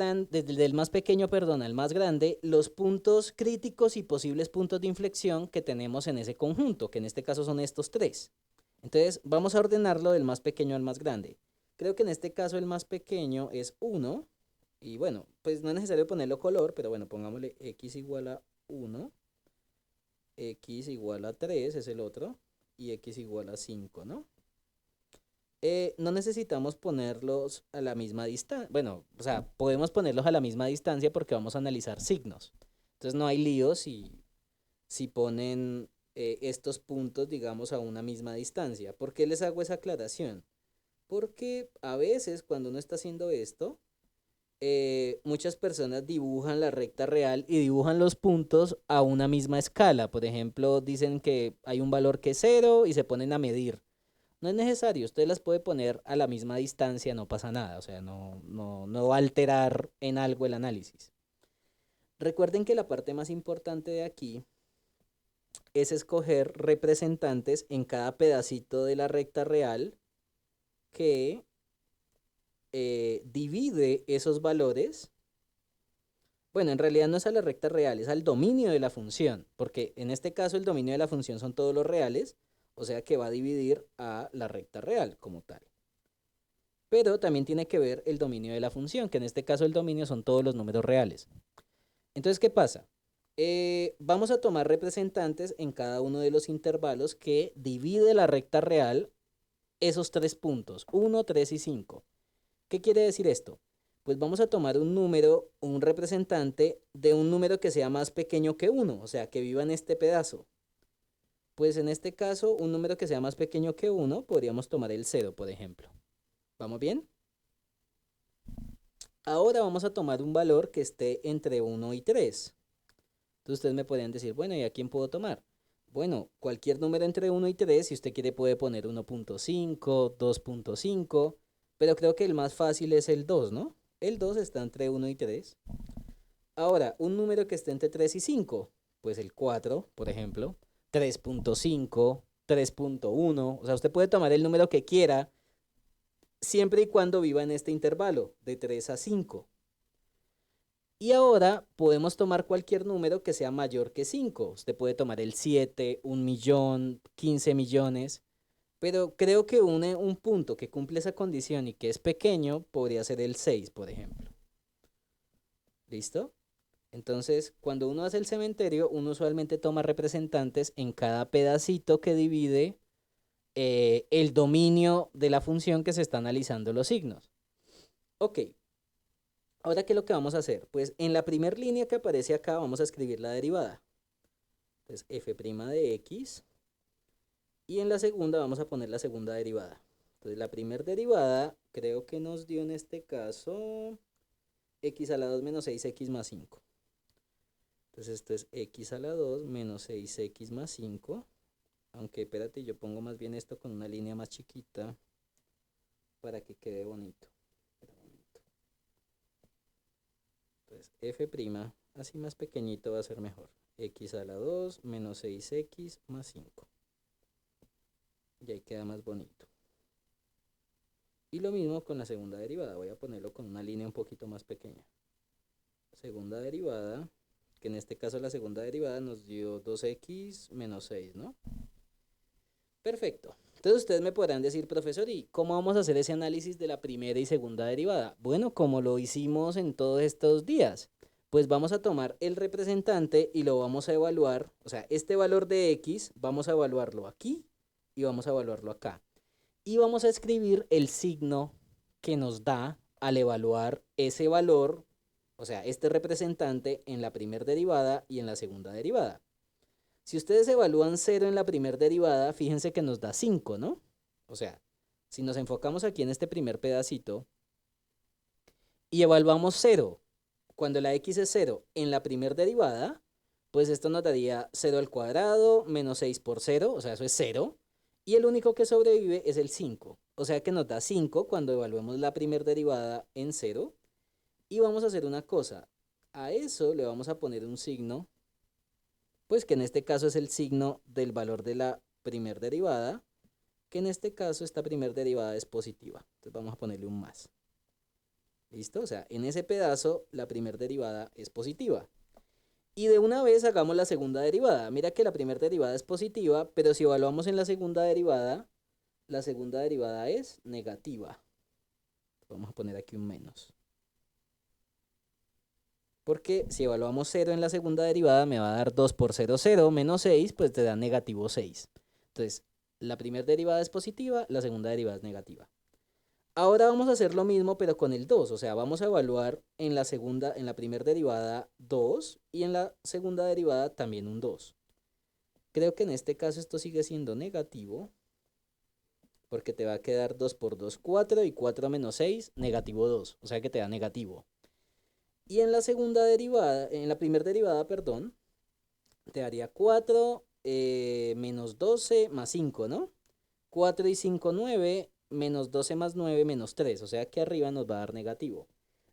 pequeño, perdón, al más grande, los puntos críticos y posibles puntos de inflexión que tenemos en ese conjunto, que en este caso son estos tres. Entonces, vamos a ordenarlo del más pequeño al más grande. Creo que en este caso el más pequeño es 1. Y bueno, pues no es necesario ponerlo color, pero bueno, pongámosle x igual a 1, x igual a 3 es el otro, y x igual a 5, ¿no? No necesitamos ponerlos a la misma distancia. Bueno, o sea, podemos ponerlos a la misma distancia porque vamos a analizar signos. Entonces no hay lío si ponen estos puntos, digamos, a una misma distancia. ¿Por qué les hago esa aclaración? Porque a veces cuando uno está haciendo esto, muchas personas dibujan la recta real y dibujan los puntos a una misma escala. Por ejemplo, dicen que hay un valor que es 0 y se ponen a medir. No es necesario, usted las puede poner a la misma distancia, no pasa nada, o sea, no va a alterar en algo el análisis. Recuerden que la parte más importante de aquí es escoger representantes en cada pedacito de la recta real que divide esos valores. Bueno, en realidad no es a la recta real, es al dominio de la función, porque en este caso el dominio de la función son todos los reales, o sea que va a dividir a la recta real como tal. Pero también tiene que ver el dominio de la función, que en este caso el dominio son todos los números reales. Entonces, ¿qué pasa? Vamos a tomar representantes en cada uno de los intervalos que divide la recta real esos tres puntos, 1, 3 y 5. ¿Qué quiere decir esto? Pues vamos a tomar un número, un representante de un número que sea más pequeño que 1, o sea, que viva en este pedazo. Pues en este caso, un número que sea más pequeño que 1, podríamos tomar el 0, por ejemplo. ¿Vamos bien? Ahora vamos a tomar un valor que esté entre 1 y 3. Entonces ustedes me podrían decir, bueno, ¿y a quién puedo tomar? Bueno, cualquier número entre 1 y 3, si usted quiere puede poner 1.5, 2.5, pero creo que el más fácil es el 2, ¿no? El 2 está entre 1 y 3. Ahora, un número que esté entre 3 y 5, pues el 4, por ejemplo, 3.5, 3.1, o sea, usted puede tomar el número que quiera siempre y cuando viva en este intervalo de 3 a 5. Y ahora podemos tomar cualquier número que sea mayor que 5. Usted puede tomar el 7, 1.000.000, 15 millones. Pero creo que un punto que cumple esa condición y que es pequeño podría ser el 6, por ejemplo. ¿Listo? Entonces, cuando uno hace el cementerio, uno usualmente toma representantes en cada pedacito que divide el dominio de la función que se está analizando los signos. Ok, ahora, ¿qué es lo que vamos a hacer? Pues en la primera línea que aparece acá vamos a escribir la derivada. Entonces, f' de x. Y en la segunda vamos a poner la segunda derivada. Entonces, la primera derivada creo que nos dio en este caso x a la 2 menos 6x más 5. Entonces, esto es x a la 2 menos 6x más 5. Aunque espérate, yo pongo más bien esto con una línea más chiquita para que quede bonito. Espera un momento. Entonces, f', así más pequeñito va a ser mejor. X a la 2 menos 6x más 5. Y ahí queda más bonito. Y lo mismo con la segunda derivada. Voy a ponerlo con una línea un poquito más pequeña. Segunda derivada, que en este caso la segunda derivada nos dio 2x menos 6, ¿no? Perfecto. Entonces ustedes me podrán decir, profesor, ¿y cómo vamos a hacer ese análisis de la primera y segunda derivada? Bueno, como lo hicimos en todos estos días, pues vamos a tomar el representante y lo vamos a evaluar, o sea, este valor de x, vamos a evaluarlo aquí y vamos a evaluarlo acá. Y vamos a escribir el signo que nos da al evaluar ese valor, o sea, este representante en la primera derivada y en la segunda derivada. Si ustedes evalúan 0 en la primera derivada, fíjense que nos da 5, ¿no? O sea, si nos enfocamos aquí en este primer pedacito y evaluamos 0, cuando la x es 0 en la primera derivada, pues esto nos daría 0 al cuadrado menos 6 por 0, o sea, eso es 0. Y el único que sobrevive es el 5. O sea que nos da 5 cuando evaluemos la primera derivada en 0. Y vamos a hacer una cosa. A eso le vamos a poner un signo, pues que en este caso es el signo del valor de la primera derivada, que en este caso esta primera derivada es positiva. Entonces vamos a ponerle un más. ¿Listo? O sea, en ese pedazo la primera derivada es positiva. Y de una vez hagamos la segunda derivada. Mira que la primera derivada es positiva, pero si evaluamos en la segunda derivada es negativa. Vamos a poner aquí un menos. Porque si evaluamos 0 en la segunda derivada me va a dar 2 por 0, 0, menos 6, pues te da negativo 6. Entonces, la primera derivada es positiva, la segunda derivada es negativa. Ahora vamos a hacer lo mismo, pero con el 2. O sea, vamos a evaluar en la primera derivada 2 y en la segunda derivada también un 2. Creo que en este caso esto sigue siendo negativo, porque te va a quedar 2 por 2, 4, y 4 menos 6, negativo 2. O sea que te da negativo. Y en la segunda derivada, en la primera derivada, perdón, te daría 4 menos 12 más 5, ¿no? 4 y 5, 9, menos 12 más 9, menos 3. O sea que arriba nos va a dar negativo.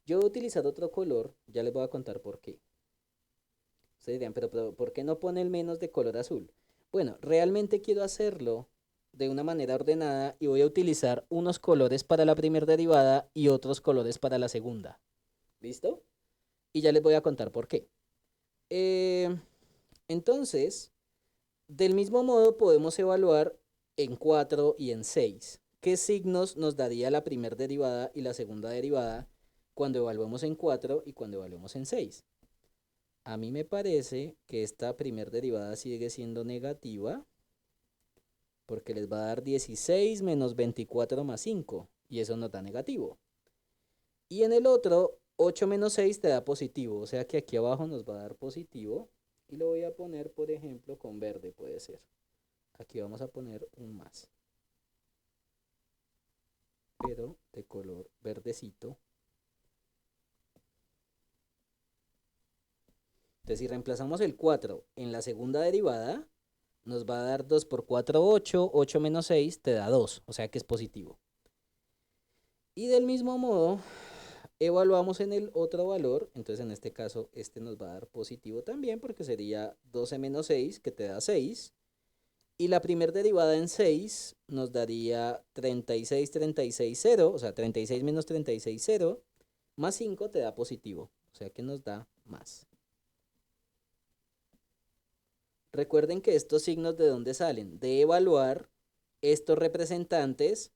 Yo voy a utilizar otro color, ya les voy a contar por qué. Ustedes dirán, pero ¿por qué no pone el menos de color azul? Bueno, realmente quiero hacerlo de una manera ordenada y voy a utilizar unos colores para la primera derivada y otros colores para la segunda. ¿Listo? Y ya les voy a contar por qué. Entonces, del mismo modo podemos evaluar en 4 y en 6. ¿Qué signos nos daría la primera derivada y la segunda derivada cuando evaluemos en 4 y cuando evaluemos en 6? A mí me parece que esta primera derivada sigue siendo negativa porque les va a dar 16 menos 24 más 5 y eso nos da negativo. Y en el otro, 8 menos 6 te da positivo, o sea que aquí abajo nos va a dar positivo y lo voy a poner, por ejemplo, con verde puede ser. Aquí vamos a poner un más, pero de color verdecito. Entonces si reemplazamos el 4 en la segunda derivada, nos va a dar 2 por 4, 8, 8 menos 6 te da 2, o sea que es positivo. Y del mismo modo, evaluamos en el otro valor, entonces en este caso este nos va a dar positivo también porque sería 12 menos 6 que te da 6. Y la primera derivada en 6 nos daría 36, 36, 0, o sea 36 menos 36, 0, más 5 te da positivo, o sea que nos da más. Recuerden que estos signos ¿de dónde salen? De evaluar estos representantes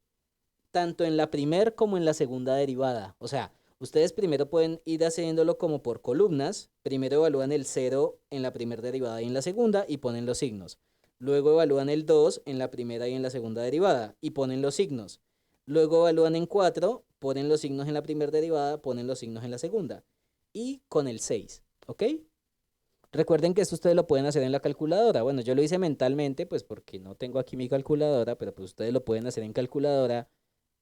tanto en la primera como en la segunda derivada. O sea, ustedes primero pueden ir haciéndolo como por columnas. Primero evalúan el 0 en la primera derivada y en la segunda y ponen los signos. Luego evalúan el 2 en la primera y en la segunda derivada y ponen los signos. Luego evalúan en 4, ponen los signos en la primera derivada, ponen los signos en la segunda. Y con el 6, ¿ok? Recuerden que esto ustedes lo pueden hacer en la calculadora. Bueno, yo lo hice mentalmente, pues porque no tengo aquí mi calculadora, pero pues ustedes lo pueden hacer en calculadora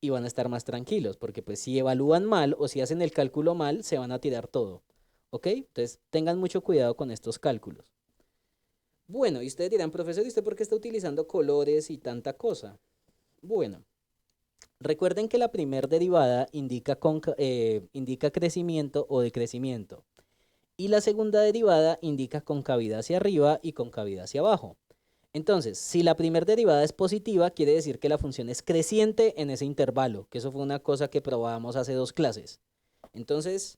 y van a estar más tranquilos, porque pues si evalúan mal o si hacen el cálculo mal, se van a tirar todo. ¿Ok? Entonces tengan mucho cuidado con estos cálculos. Bueno, y ustedes dirán, profesor, ¿y usted por qué está utilizando colores y tanta cosa? Bueno, recuerden que la primer derivada indica crecimiento o decrecimiento. Y la segunda derivada indica concavidad hacia arriba y concavidad hacia abajo. Entonces, si la primera derivada es positiva, quiere decir que la función es creciente en ese intervalo, que eso fue una cosa que probábamos hace 2 clases. Entonces,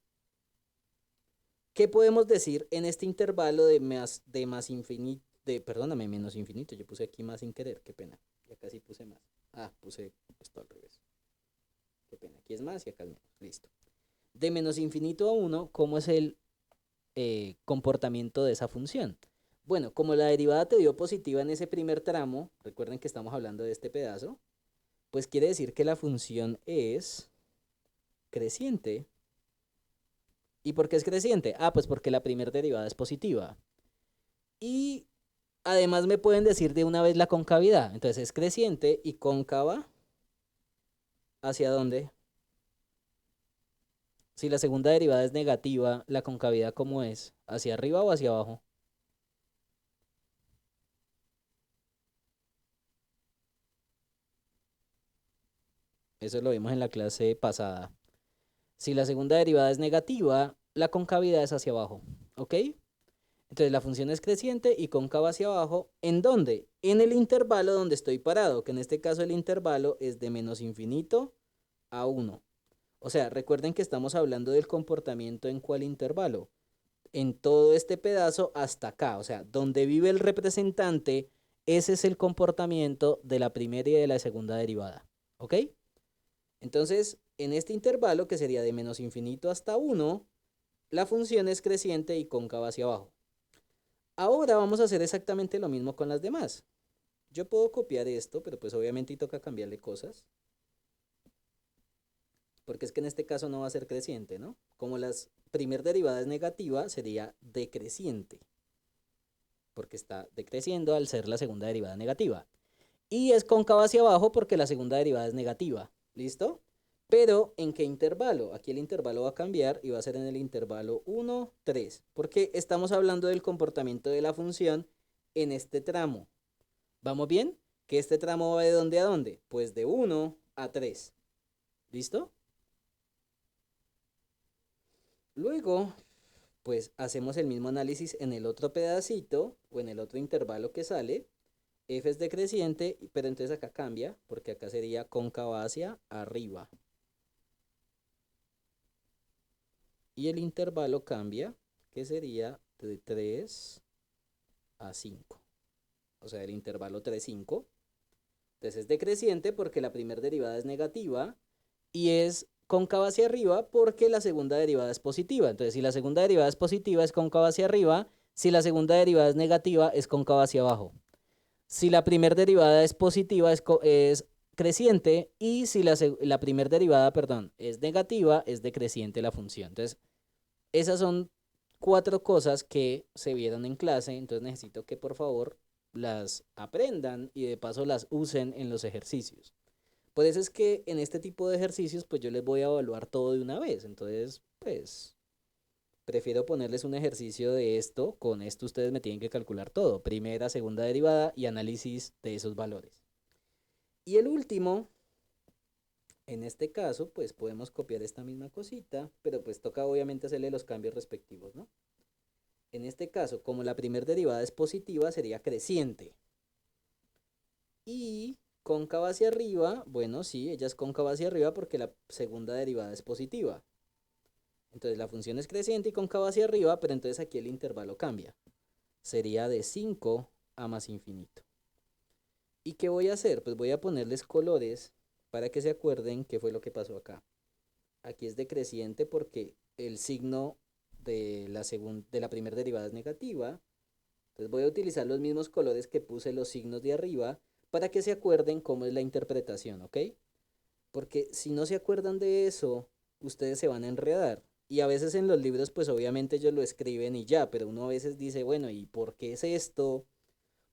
¿qué podemos decir en este intervalo de más infinito, perdóname, menos infinito? Yo puse aquí más sin querer, qué pena. Ya casi puse más. Ah, puse esto al revés. Qué pena, aquí es más y acá es menos. Listo. De menos infinito a 1, ¿cómo es el comportamiento de esa función? Bueno, como la derivada te dio positiva en ese primer tramo, recuerden que estamos hablando de este pedazo, pues quiere decir que la función es creciente. ¿Y por qué es creciente? Ah, pues porque la primera derivada es positiva. Y además me pueden decir de una vez la concavidad. Entonces es creciente y cóncava. ¿Hacia dónde? Si la segunda derivada es negativa, ¿la concavidad cómo es? ¿Hacia arriba o hacia abajo? Eso lo vimos en la clase pasada. Si la segunda derivada es negativa, la concavidad es hacia abajo. ¿Ok? Entonces la función es creciente y cóncava hacia abajo. ¿En dónde? En el intervalo donde estoy parado, que en este caso el intervalo es de menos infinito a 1. O sea, recuerden que estamos hablando del comportamiento en cuál intervalo. En todo este pedazo hasta acá. O sea, donde vive el representante, ese es el comportamiento de la primera y de la segunda derivada. ¿Ok? Entonces, en este intervalo, que sería de menos infinito hasta 1, la función es creciente y cóncava hacia abajo. Ahora vamos a hacer exactamente lo mismo con las demás. Yo puedo copiar esto, pero pues obviamente toca cambiarle cosas. Porque es que en este caso no va a ser creciente, ¿no? Como la primer derivada es negativa, sería decreciente. Porque está decreciendo al ser la segunda derivada negativa. Y es cóncava hacia abajo porque la segunda derivada es negativa. ¿Listo? Pero, ¿en qué intervalo? Aquí el intervalo va a cambiar y va a ser en el intervalo 1, 3. Porque estamos hablando del comportamiento de la función en este tramo. ¿Vamos bien? Que este tramo va de dónde a dónde? Pues de 1 a 3. ¿Listo? Luego, pues hacemos el mismo análisis en el otro pedacito o en el otro intervalo que sale. F es decreciente, pero entonces acá cambia, porque acá sería cóncava hacia arriba. Y el intervalo cambia, que sería de 3 a 5. O sea, el intervalo 3, 5. Entonces es decreciente porque la primera derivada es negativa y es cóncava hacia arriba porque la segunda derivada es positiva. Entonces, si la segunda derivada es positiva, es cóncava hacia arriba. Si la segunda derivada es negativa, es cóncava hacia abajo. Si la primera derivada es positiva, es creciente. Y si la primera derivada, perdón, es negativa, es decreciente la función. Entonces, esas son 4 cosas que se vieron en clase. Entonces, necesito que por favor las aprendan y de paso las usen en los ejercicios. Por eso es que en este tipo de ejercicios, pues yo les voy a evaluar todo de una vez. Entonces, pues prefiero ponerles un ejercicio de esto. Con esto ustedes me tienen que calcular todo. Primera, segunda derivada y análisis de esos valores. Y el último, en este caso, pues podemos copiar esta misma cosita, pero pues toca obviamente hacerle los cambios respectivos, ¿no? En este caso, como la primera derivada es positiva, sería creciente. Y cóncava hacia arriba, bueno, sí, ella es cóncava hacia arriba porque la segunda derivada es positiva. Entonces la función es creciente y cóncava hacia arriba, pero entonces aquí el intervalo cambia. Sería de 5 a más infinito. ¿Y qué voy a hacer? Pues voy a ponerles colores para que se acuerden qué fue lo que pasó acá. Aquí es decreciente porque el signo de la primera derivada es negativa. Entonces voy a utilizar los mismos colores que puse los signos de arriba para que se acuerden cómo es la interpretación, ¿ok? Porque si no se acuerdan de eso, ustedes se van a enredar. Y a veces en los libros, pues obviamente ellos lo escriben y ya, pero uno a veces dice, bueno, ¿y por qué es esto?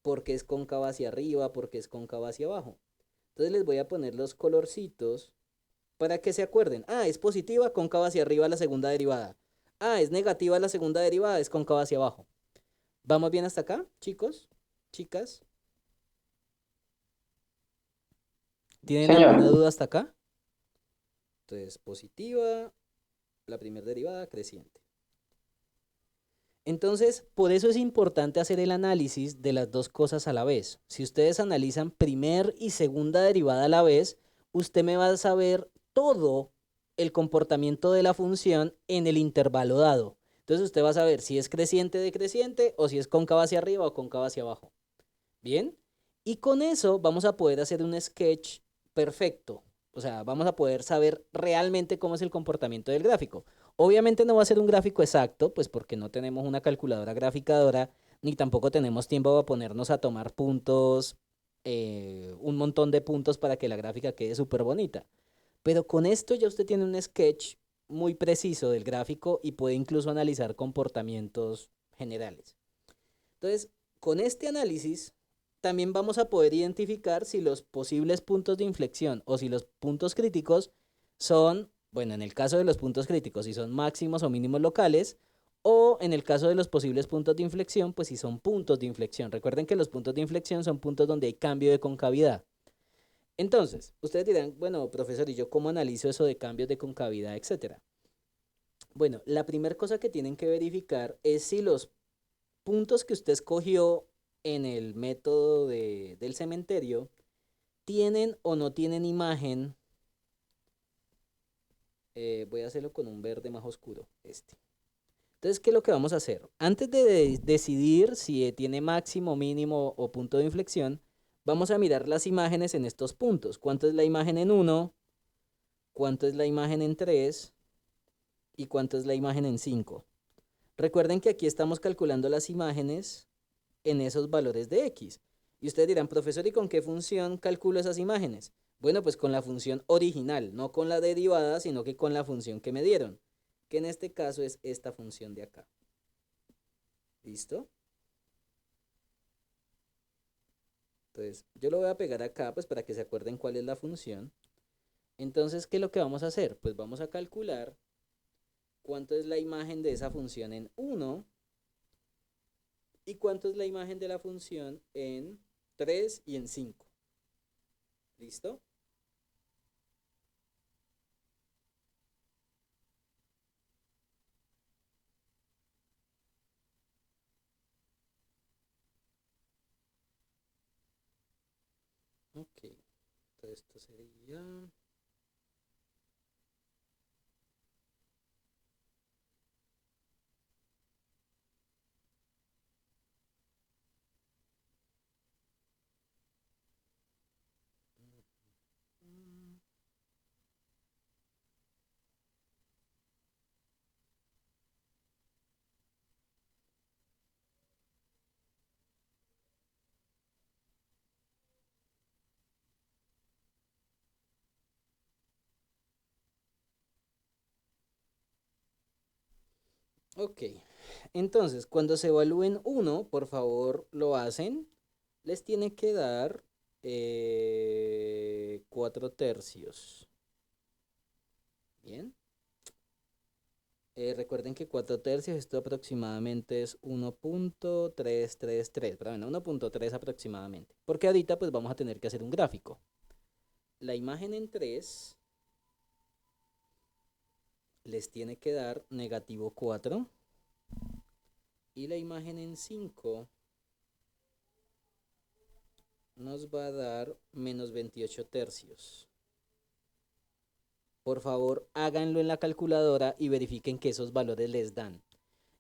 ¿Por qué es cóncava hacia arriba? ¿Por qué es cóncava hacia abajo? Entonces les voy a poner los colorcitos para que se acuerden. Ah, es positiva, cóncava hacia arriba la segunda derivada. Ah, es negativa la segunda derivada, es cóncava hacia abajo. ¿Vamos bien hasta acá, chicos? ¿Chicas? ¿Tienen Señor. alguna duda hasta acá? Entonces, positiva, la primera derivada creciente. Entonces, por eso es importante hacer el análisis de las dos cosas a la vez. Si ustedes analizan primer y segunda derivada a la vez, usted me va a saber todo el comportamiento de la función en el intervalo dado. Entonces usted va a saber si es creciente decreciente o si es cóncava hacia arriba o cóncava hacia abajo. ¿Bien? Y con eso vamos a poder hacer un sketch perfecto. O sea, vamos a poder saber realmente cómo es el comportamiento del gráfico. Obviamente no va a ser un gráfico exacto, pues porque no tenemos una calculadora graficadora, ni tampoco tenemos tiempo para ponernos a tomar puntos, un montón de puntos para que la gráfica quede súper bonita. Pero con esto ya usted tiene un sketch muy preciso del gráfico y puede incluso analizar comportamientos generales. Entonces, con este análisis, también vamos a poder identificar si los posibles puntos de inflexión o si los puntos críticos son, bueno, en el caso de los puntos críticos, si son máximos o mínimos locales, o en el caso de los posibles puntos de inflexión, pues si son puntos de inflexión. Recuerden que los puntos de inflexión son puntos donde hay cambio de concavidad. Entonces, ustedes dirán, bueno, profesor, ¿y yo cómo analizo eso de cambios de concavidad, etcétera? Bueno, la primera cosa que tienen que verificar es si los puntos que usted escogió en el método del cementerio tienen o no tienen imagen. Voy a hacerlo con un verde más oscuro, este. Entonces, ¿qué es lo que vamos a hacer? Antes de decidir si tiene máximo, mínimo o punto de inflexión, vamos a mirar las imágenes en estos puntos. ¿Cuánto es la imagen en 1? ¿Cuánto es la imagen en 3? ¿Y cuánto es la imagen en 5? Recuerden que aquí estamos calculando las imágenes en esos valores de X. Y ustedes dirán, profesor, ¿y con qué función calculo esas imágenes? Bueno, pues con la función original, no con la derivada, sino que con la función que me dieron, que en este caso es esta función de acá. ¿Listo? Entonces, yo lo voy a pegar acá, pues para que se acuerden cuál es la función. Entonces, ¿qué es lo que vamos a hacer? Pues vamos a calcular cuánto es la imagen de esa función en 1 y cuánto es la imagen de la función en 3 y en 5. ¿Listo? Ok, entonces esto sería... Ok, entonces cuando se evalúen 1, por favor lo hacen, les tiene que dar 4 tercios. Bien. Recuerden que 4 tercios, esto aproximadamente es 1.333, pero bueno, 1.3 aproximadamente. Porque ahorita pues vamos a tener que hacer un gráfico. La imagen en 3 les tiene que dar negativo 4 y la imagen en 5 nos va a dar menos 28 tercios. Por favor, háganlo en la calculadora y verifiquen que esos valores les dan.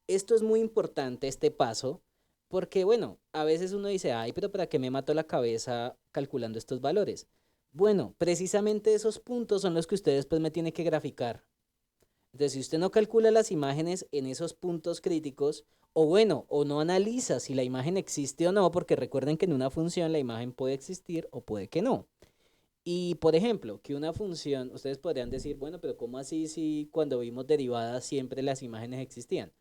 Esto es muy importante, este paso, porque bueno, a veces uno dice, ay, pero ¿para qué me mato la cabeza calculando estos valores? Bueno, precisamente esos puntos son los que ustedes pues me tienen que graficar. Entonces, si usted no calcula las imágenes en esos puntos críticos, o bueno, o no analiza si la imagen existe o no, porque recuerden que en una función la imagen puede existir o puede que no. Y por ejemplo, que una función, ustedes podrían decir, bueno, pero ¿cómo así si cuando vimos derivadas siempre las imágenes existían?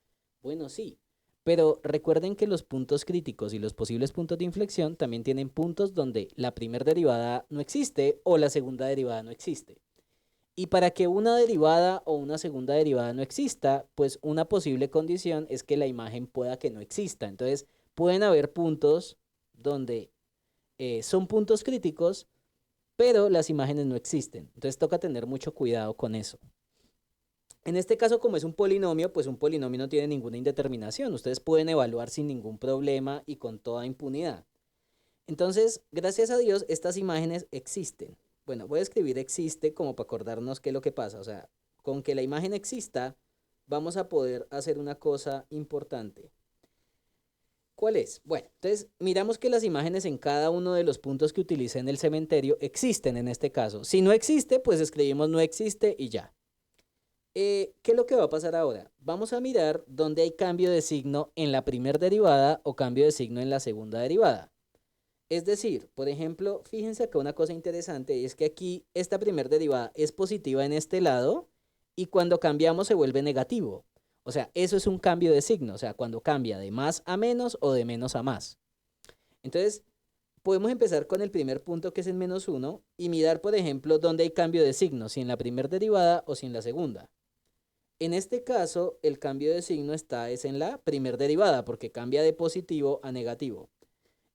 Bueno, sí, pero recuerden que los puntos críticos y los posibles puntos de inflexión también tienen puntos donde la primera derivada no existe o la segunda derivada no existe. Y para que una derivada o una segunda derivada no exista, pues una posible condición es que la imagen pueda que no exista. Entonces, pueden haber puntos donde son puntos críticos, pero las imágenes no existen. Entonces, toca tener mucho cuidado con eso. En este caso, como es un polinomio, pues un polinomio no tiene ninguna indeterminación. Ustedes pueden evaluar sin ningún problema y con toda impunidad. Entonces, gracias a Dios, estas imágenes existen. Bueno, voy a escribir existe como para acordarnos qué es lo que pasa. O sea, con que la imagen exista, vamos a poder hacer una cosa importante. ¿Cuál es? Bueno, entonces miramos que las imágenes en cada uno de los puntos que utilicé en el cementerio existen en este caso. Si no existe, pues escribimos no existe y ya. ¿Qué es lo que va a pasar ahora? Vamos a mirar dónde hay cambio de signo en la primera derivada o cambio de signo en la segunda derivada. Es decir, por ejemplo, fíjense acá una cosa interesante, y es que aquí esta primera derivada es positiva en este lado y cuando cambiamos se vuelve negativo. O sea, eso es un cambio de signo, o sea, cuando cambia de más a menos o de menos a más. Entonces, podemos empezar con el primer punto que es el menos 1 y mirar, por ejemplo, dónde hay cambio de signo, si en la primera derivada o si en la segunda. En este caso, el cambio de signo es en la primera derivada porque cambia de positivo a negativo.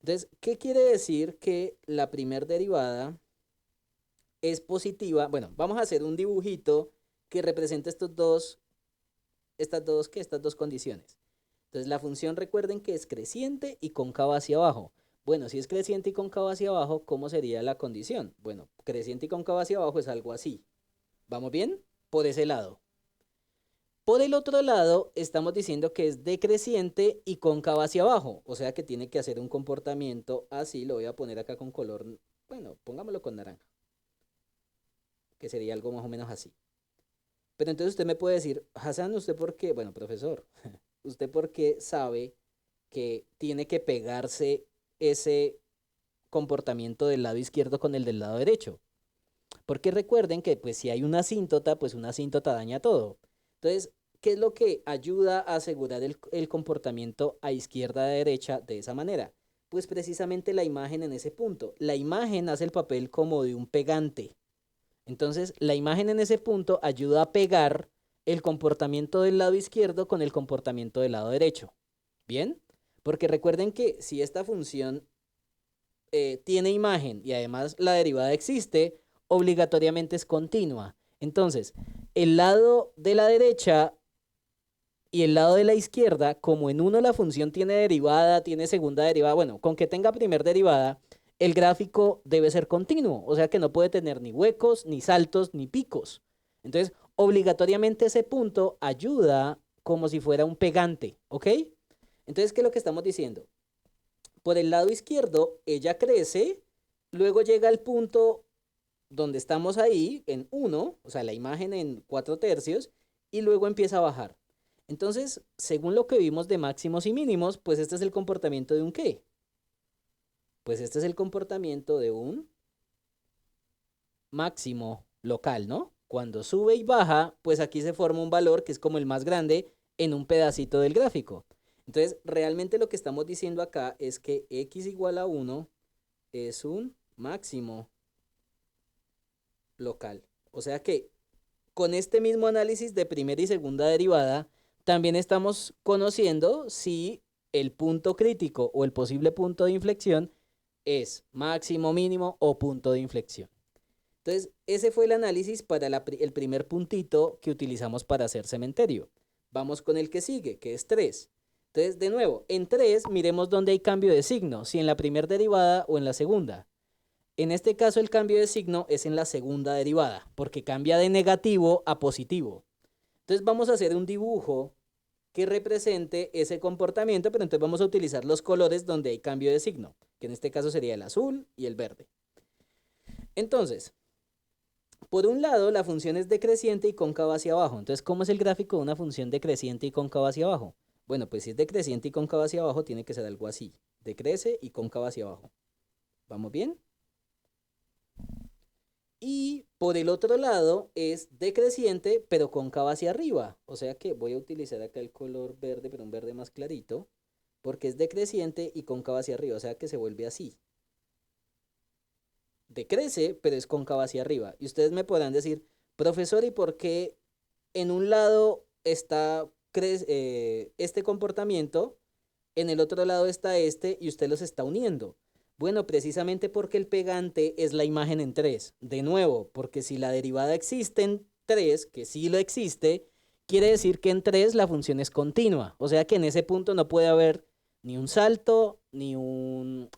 Entonces, ¿qué quiere decir que la primera derivada es positiva? Bueno, vamos a hacer un dibujito que represente estas dos condiciones. Entonces, la función recuerden que es creciente y cóncava hacia abajo. Bueno, si es creciente y cóncava hacia abajo, ¿cómo sería la condición? Bueno, creciente y cóncava hacia abajo es algo así. ¿Vamos bien? Por ese lado. Por el otro lado, estamos diciendo que es decreciente y cóncava hacia abajo, o sea que tiene que hacer un comportamiento así, lo voy a poner acá con color, bueno, pongámoslo con naranja, que sería algo más o menos así. Pero entonces usted me puede decir, Hassan, ¿usted por qué? Bueno, profesor, ¿usted por qué sabe que tiene que pegarse ese comportamiento del lado izquierdo con el del lado derecho? Porque recuerden que pues si hay una asíntota, pues una asíntota daña todo. Entonces, ¿qué es lo que ayuda a asegurar el comportamiento a izquierda a derecha de esa manera? Pues precisamente la imagen en ese punto. La imagen hace el papel como de un pegante. Entonces, la imagen en ese punto ayuda a pegar el comportamiento del lado izquierdo con el comportamiento del lado derecho. ¿Bien? Porque recuerden que si esta función tiene imagen y además la derivada existe, obligatoriamente es continua. Entonces, el lado de la derecha y el lado de la izquierda, como en uno la función tiene derivada, tiene segunda derivada, bueno, con que tenga primer derivada, el gráfico debe ser continuo, o sea que no puede tener ni huecos, ni saltos, ni picos. Entonces, obligatoriamente ese punto ayuda como si fuera un pegante, ¿ok? Entonces, ¿qué es lo que estamos diciendo? Por el lado izquierdo, ella crece, luego llega al punto donde estamos ahí, en 1, o sea, la imagen en 4 tercios, y luego empieza a bajar. Entonces, según lo que vimos de máximos y mínimos, pues este es el comportamiento de un ¿qué? Pues este es el comportamiento de un máximo local, ¿no? Cuando sube y baja, pues aquí se forma un valor que es como el más grande en un pedacito del gráfico. Entonces, realmente lo que estamos diciendo acá es que x igual a 1 es un máximo local. O sea que con este mismo análisis de primera y segunda derivada, también estamos conociendo si el punto crítico o el posible punto de inflexión es máximo, mínimo o punto de inflexión. Entonces, ese fue el análisis para el primer puntito que utilizamos para hacer cementerio. Vamos con el que sigue, que es 3. Entonces, de nuevo, en 3 miremos dónde hay cambio de signo, si en la primera derivada o en la segunda. En este caso el cambio de signo es en la segunda derivada, porque cambia de negativo a positivo. Entonces vamos a hacer un dibujo que represente ese comportamiento, pero entonces vamos a utilizar los colores donde hay cambio de signo, que en este caso sería el azul y el verde. Entonces, por un lado la función es decreciente y cóncava hacia abajo. Entonces, ¿cómo es el gráfico de una función decreciente y cóncava hacia abajo? Bueno, pues si es decreciente y cóncava hacia abajo, tiene que ser algo así. Decrece y cóncava hacia abajo. ¿Vamos bien? Y por el otro lado es decreciente, pero cóncava hacia arriba. O sea que voy a utilizar acá el color verde, pero un verde más clarito, porque es decreciente y cóncava hacia arriba. O sea que se vuelve así. Decrece, pero es cóncava hacia arriba. Y ustedes me podrán decir, Profesor, ¿y por qué en un lado está este comportamiento, en el otro lado está este y usted los está uniendo? Bueno, precisamente porque el pegante es la imagen en 3. De nuevo, porque si la derivada existe en 3, que sí lo existe, quiere decir que en 3 la función es continua. O sea que en ese punto no puede haber ni un salto, ni un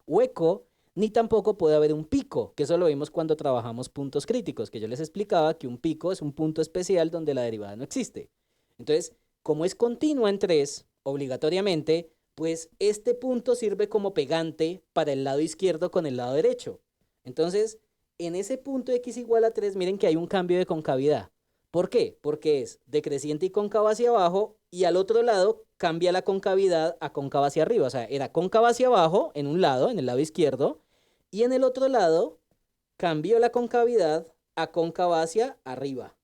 hueco, ni tampoco puede haber un pico, que eso lo vimos cuando trabajamos puntos críticos, que yo les explicaba que un pico es un punto especial donde la derivada no existe. Entonces, como es continua en 3, obligatoriamente, pues este punto sirve como pegante para el lado izquierdo con el lado derecho. Entonces, en ese punto x igual a 3, miren que hay un cambio de concavidad. ¿Por qué? Porque es decreciente y cóncava hacia abajo y al otro lado cambia la concavidad a cóncava hacia arriba. O sea, era cóncava hacia abajo en un lado, en el lado izquierdo, y en el otro lado cambió la concavidad a cóncava hacia arriba.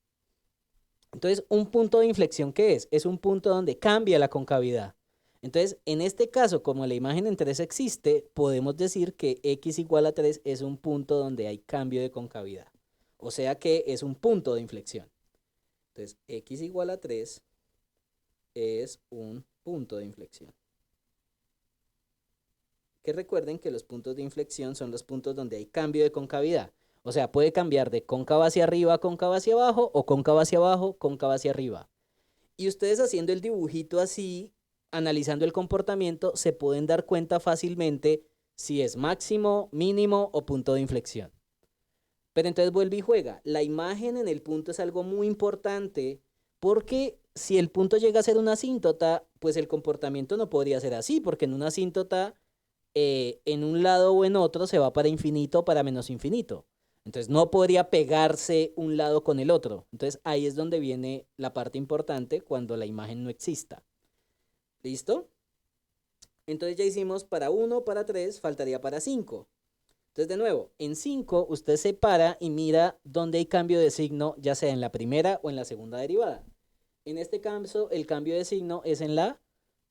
Entonces, un punto de inflexión, ¿qué es? Es un punto donde cambia la concavidad. Entonces, en este caso, como la imagen en 3 existe, podemos decir que x igual a 3 es un punto donde hay cambio de concavidad. O sea que es un punto de inflexión. Entonces, x igual a 3 es un punto de inflexión. Que recuerden que los puntos de inflexión son los puntos donde hay cambio de concavidad. O sea, puede cambiar de cóncava hacia arriba a cóncava hacia abajo o cóncava hacia abajo, cóncava hacia arriba. Y ustedes haciendo el dibujito así, analizando el comportamiento, se pueden dar cuenta fácilmente si es máximo, mínimo o punto de inflexión. Pero entonces vuelve y juega. La imagen en el punto es algo muy importante porque si el punto llega a ser una asíntota, pues el comportamiento no podría ser así, porque en una asíntota, en un lado o en otro se va para infinito o para menos infinito. Entonces no podría pegarse un lado con el otro. Entonces ahí es donde viene la parte importante cuando la imagen no exista. ¿Listo? Entonces ya hicimos para 1, para 3, faltaría para 5. Entonces de nuevo, en 5 usted se para y mira dónde hay cambio de signo, ya sea en la primera o en la segunda derivada. En este caso, el cambio de signo es en la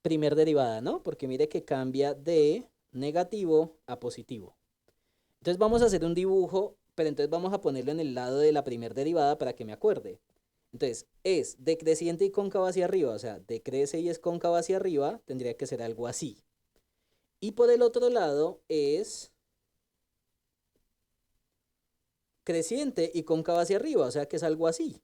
primera derivada, ¿no? Porque mire que cambia de negativo a positivo. Entonces vamos a hacer un dibujo, pero entonces vamos a ponerlo en el lado de la primera derivada para que me acuerde. Entonces, es decreciente y cóncava hacia arriba, o sea, decrece y es cóncava hacia arriba, tendría que ser algo así. Y por el otro lado es creciente y cóncava hacia arriba, o sea que es algo así.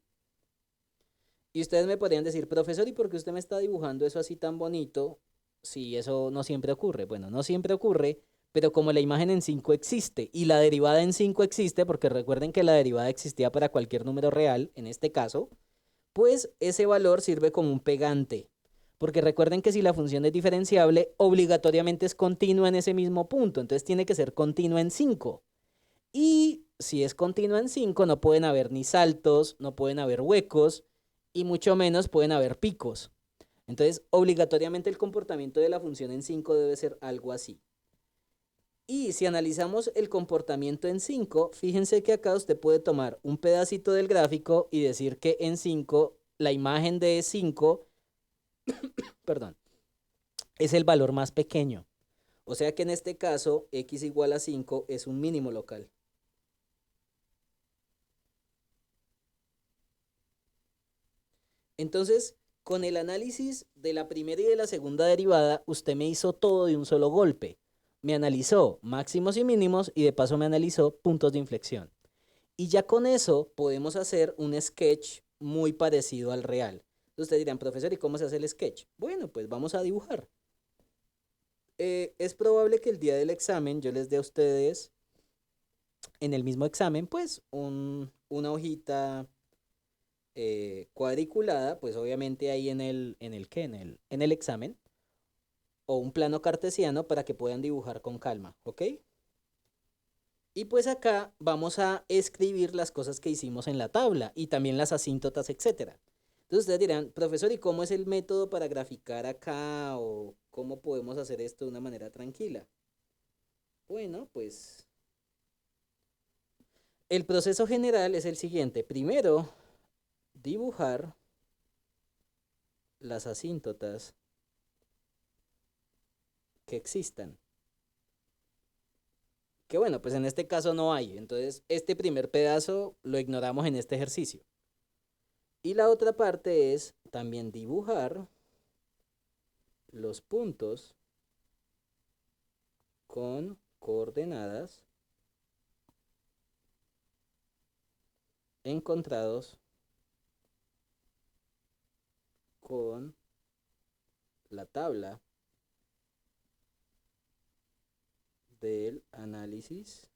Y ustedes me podrían decir, profesor, ¿y por qué usted me está dibujando eso así tan bonito si eso no siempre ocurre? Bueno, no siempre ocurre, pero como la imagen en 5 existe y la derivada en 5 existe, porque recuerden que la derivada existía para cualquier número real, en este caso, pues ese valor sirve como un pegante. Porque recuerden que si la función es diferenciable, obligatoriamente es continua en ese mismo punto. Entonces tiene que ser continua en 5. Y si es continua en 5, no pueden haber ni saltos, no pueden haber huecos y mucho menos pueden haber picos. Entonces, obligatoriamente el comportamiento de la función en 5 debe ser algo así. Y si analizamos el comportamiento en 5, fíjense que acá usted puede tomar un pedacito del gráfico y decir que en 5, la imagen de 5, perdón, es el valor más pequeño. O sea que en este caso, x igual a 5 es un mínimo local. Entonces, con el análisis de la primera y de la segunda derivada, usted me hizo todo de un solo golpe. Me analizó máximos y mínimos y de paso me analizó puntos de inflexión. Y ya con eso podemos hacer un sketch muy parecido al real. Ustedes dirán, profesor, ¿y cómo se hace el sketch? Bueno, pues vamos a dibujar. Es probable que el día del examen yo les dé a ustedes en el mismo examen, pues, una hojita cuadriculada, pues obviamente ahí ¿qué? En el examen, o un plano cartesiano para que puedan dibujar con calma, ¿ok? Y pues acá vamos a escribir las cosas que hicimos en la tabla y también las asíntotas, etcétera. Entonces ustedes dirán, profesor, ¿y cómo es el método para graficar acá o cómo podemos hacer esto de una manera tranquila? Bueno, pues el proceso general es el siguiente. Primero, dibujar las asíntotas que existan. Que bueno, pues en este caso no hay. Entonces, este primer pedazo lo ignoramos en este ejercicio. Y la otra parte es también dibujar los puntos con coordenadas encontrados con la tabla del análisis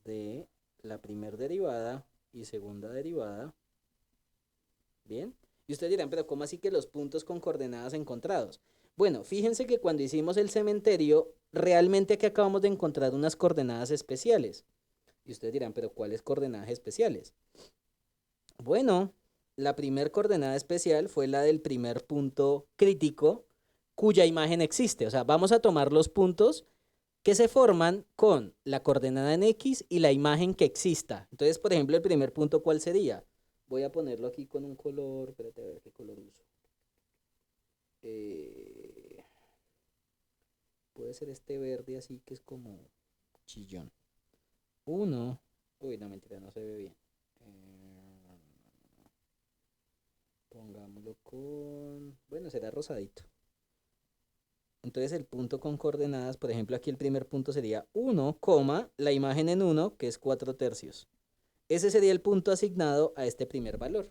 de la primera derivada y segunda derivada. Bien. Y ustedes dirán, pero ¿cómo así que los puntos con coordenadas encontrados? Bueno, fíjense que cuando hicimos el cementerio, realmente aquí acabamos de encontrar unas coordenadas especiales. Y ustedes dirán, pero ¿cuáles coordenadas especiales? Bueno, la primera coordenada especial fue la del primer punto crítico cuya imagen existe. O sea, vamos a tomar los puntos que se forman con la coordenada en X y la imagen que exista. Entonces, por ejemplo, el primer punto, ¿cuál sería? Voy a ponerlo aquí con un color, espérate a ver qué color uso. Puede ser este verde así que es como chillón. Uno, uy, no, mentira, no se ve bien. Pongámoslo con, bueno, será rosadito. Entonces el punto con coordenadas, por ejemplo, aquí el primer punto sería 1, la imagen en 1, que es 4 tercios. Ese sería el punto asignado a este primer valor.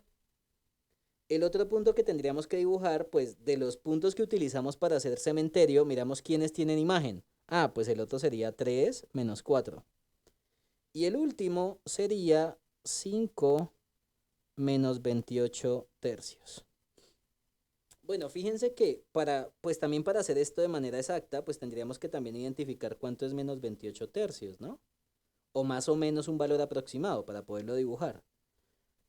El otro punto que tendríamos que dibujar, pues de los puntos que utilizamos para hacer cementerio, miramos quiénes tienen imagen. Ah, pues el otro sería 3 menos 4. Y el último sería 5 menos 28 tercios. Bueno, fíjense que pues también para hacer esto de manera exacta, pues tendríamos que también identificar cuánto es menos 28 tercios, ¿no? O más o menos un valor aproximado para poderlo dibujar.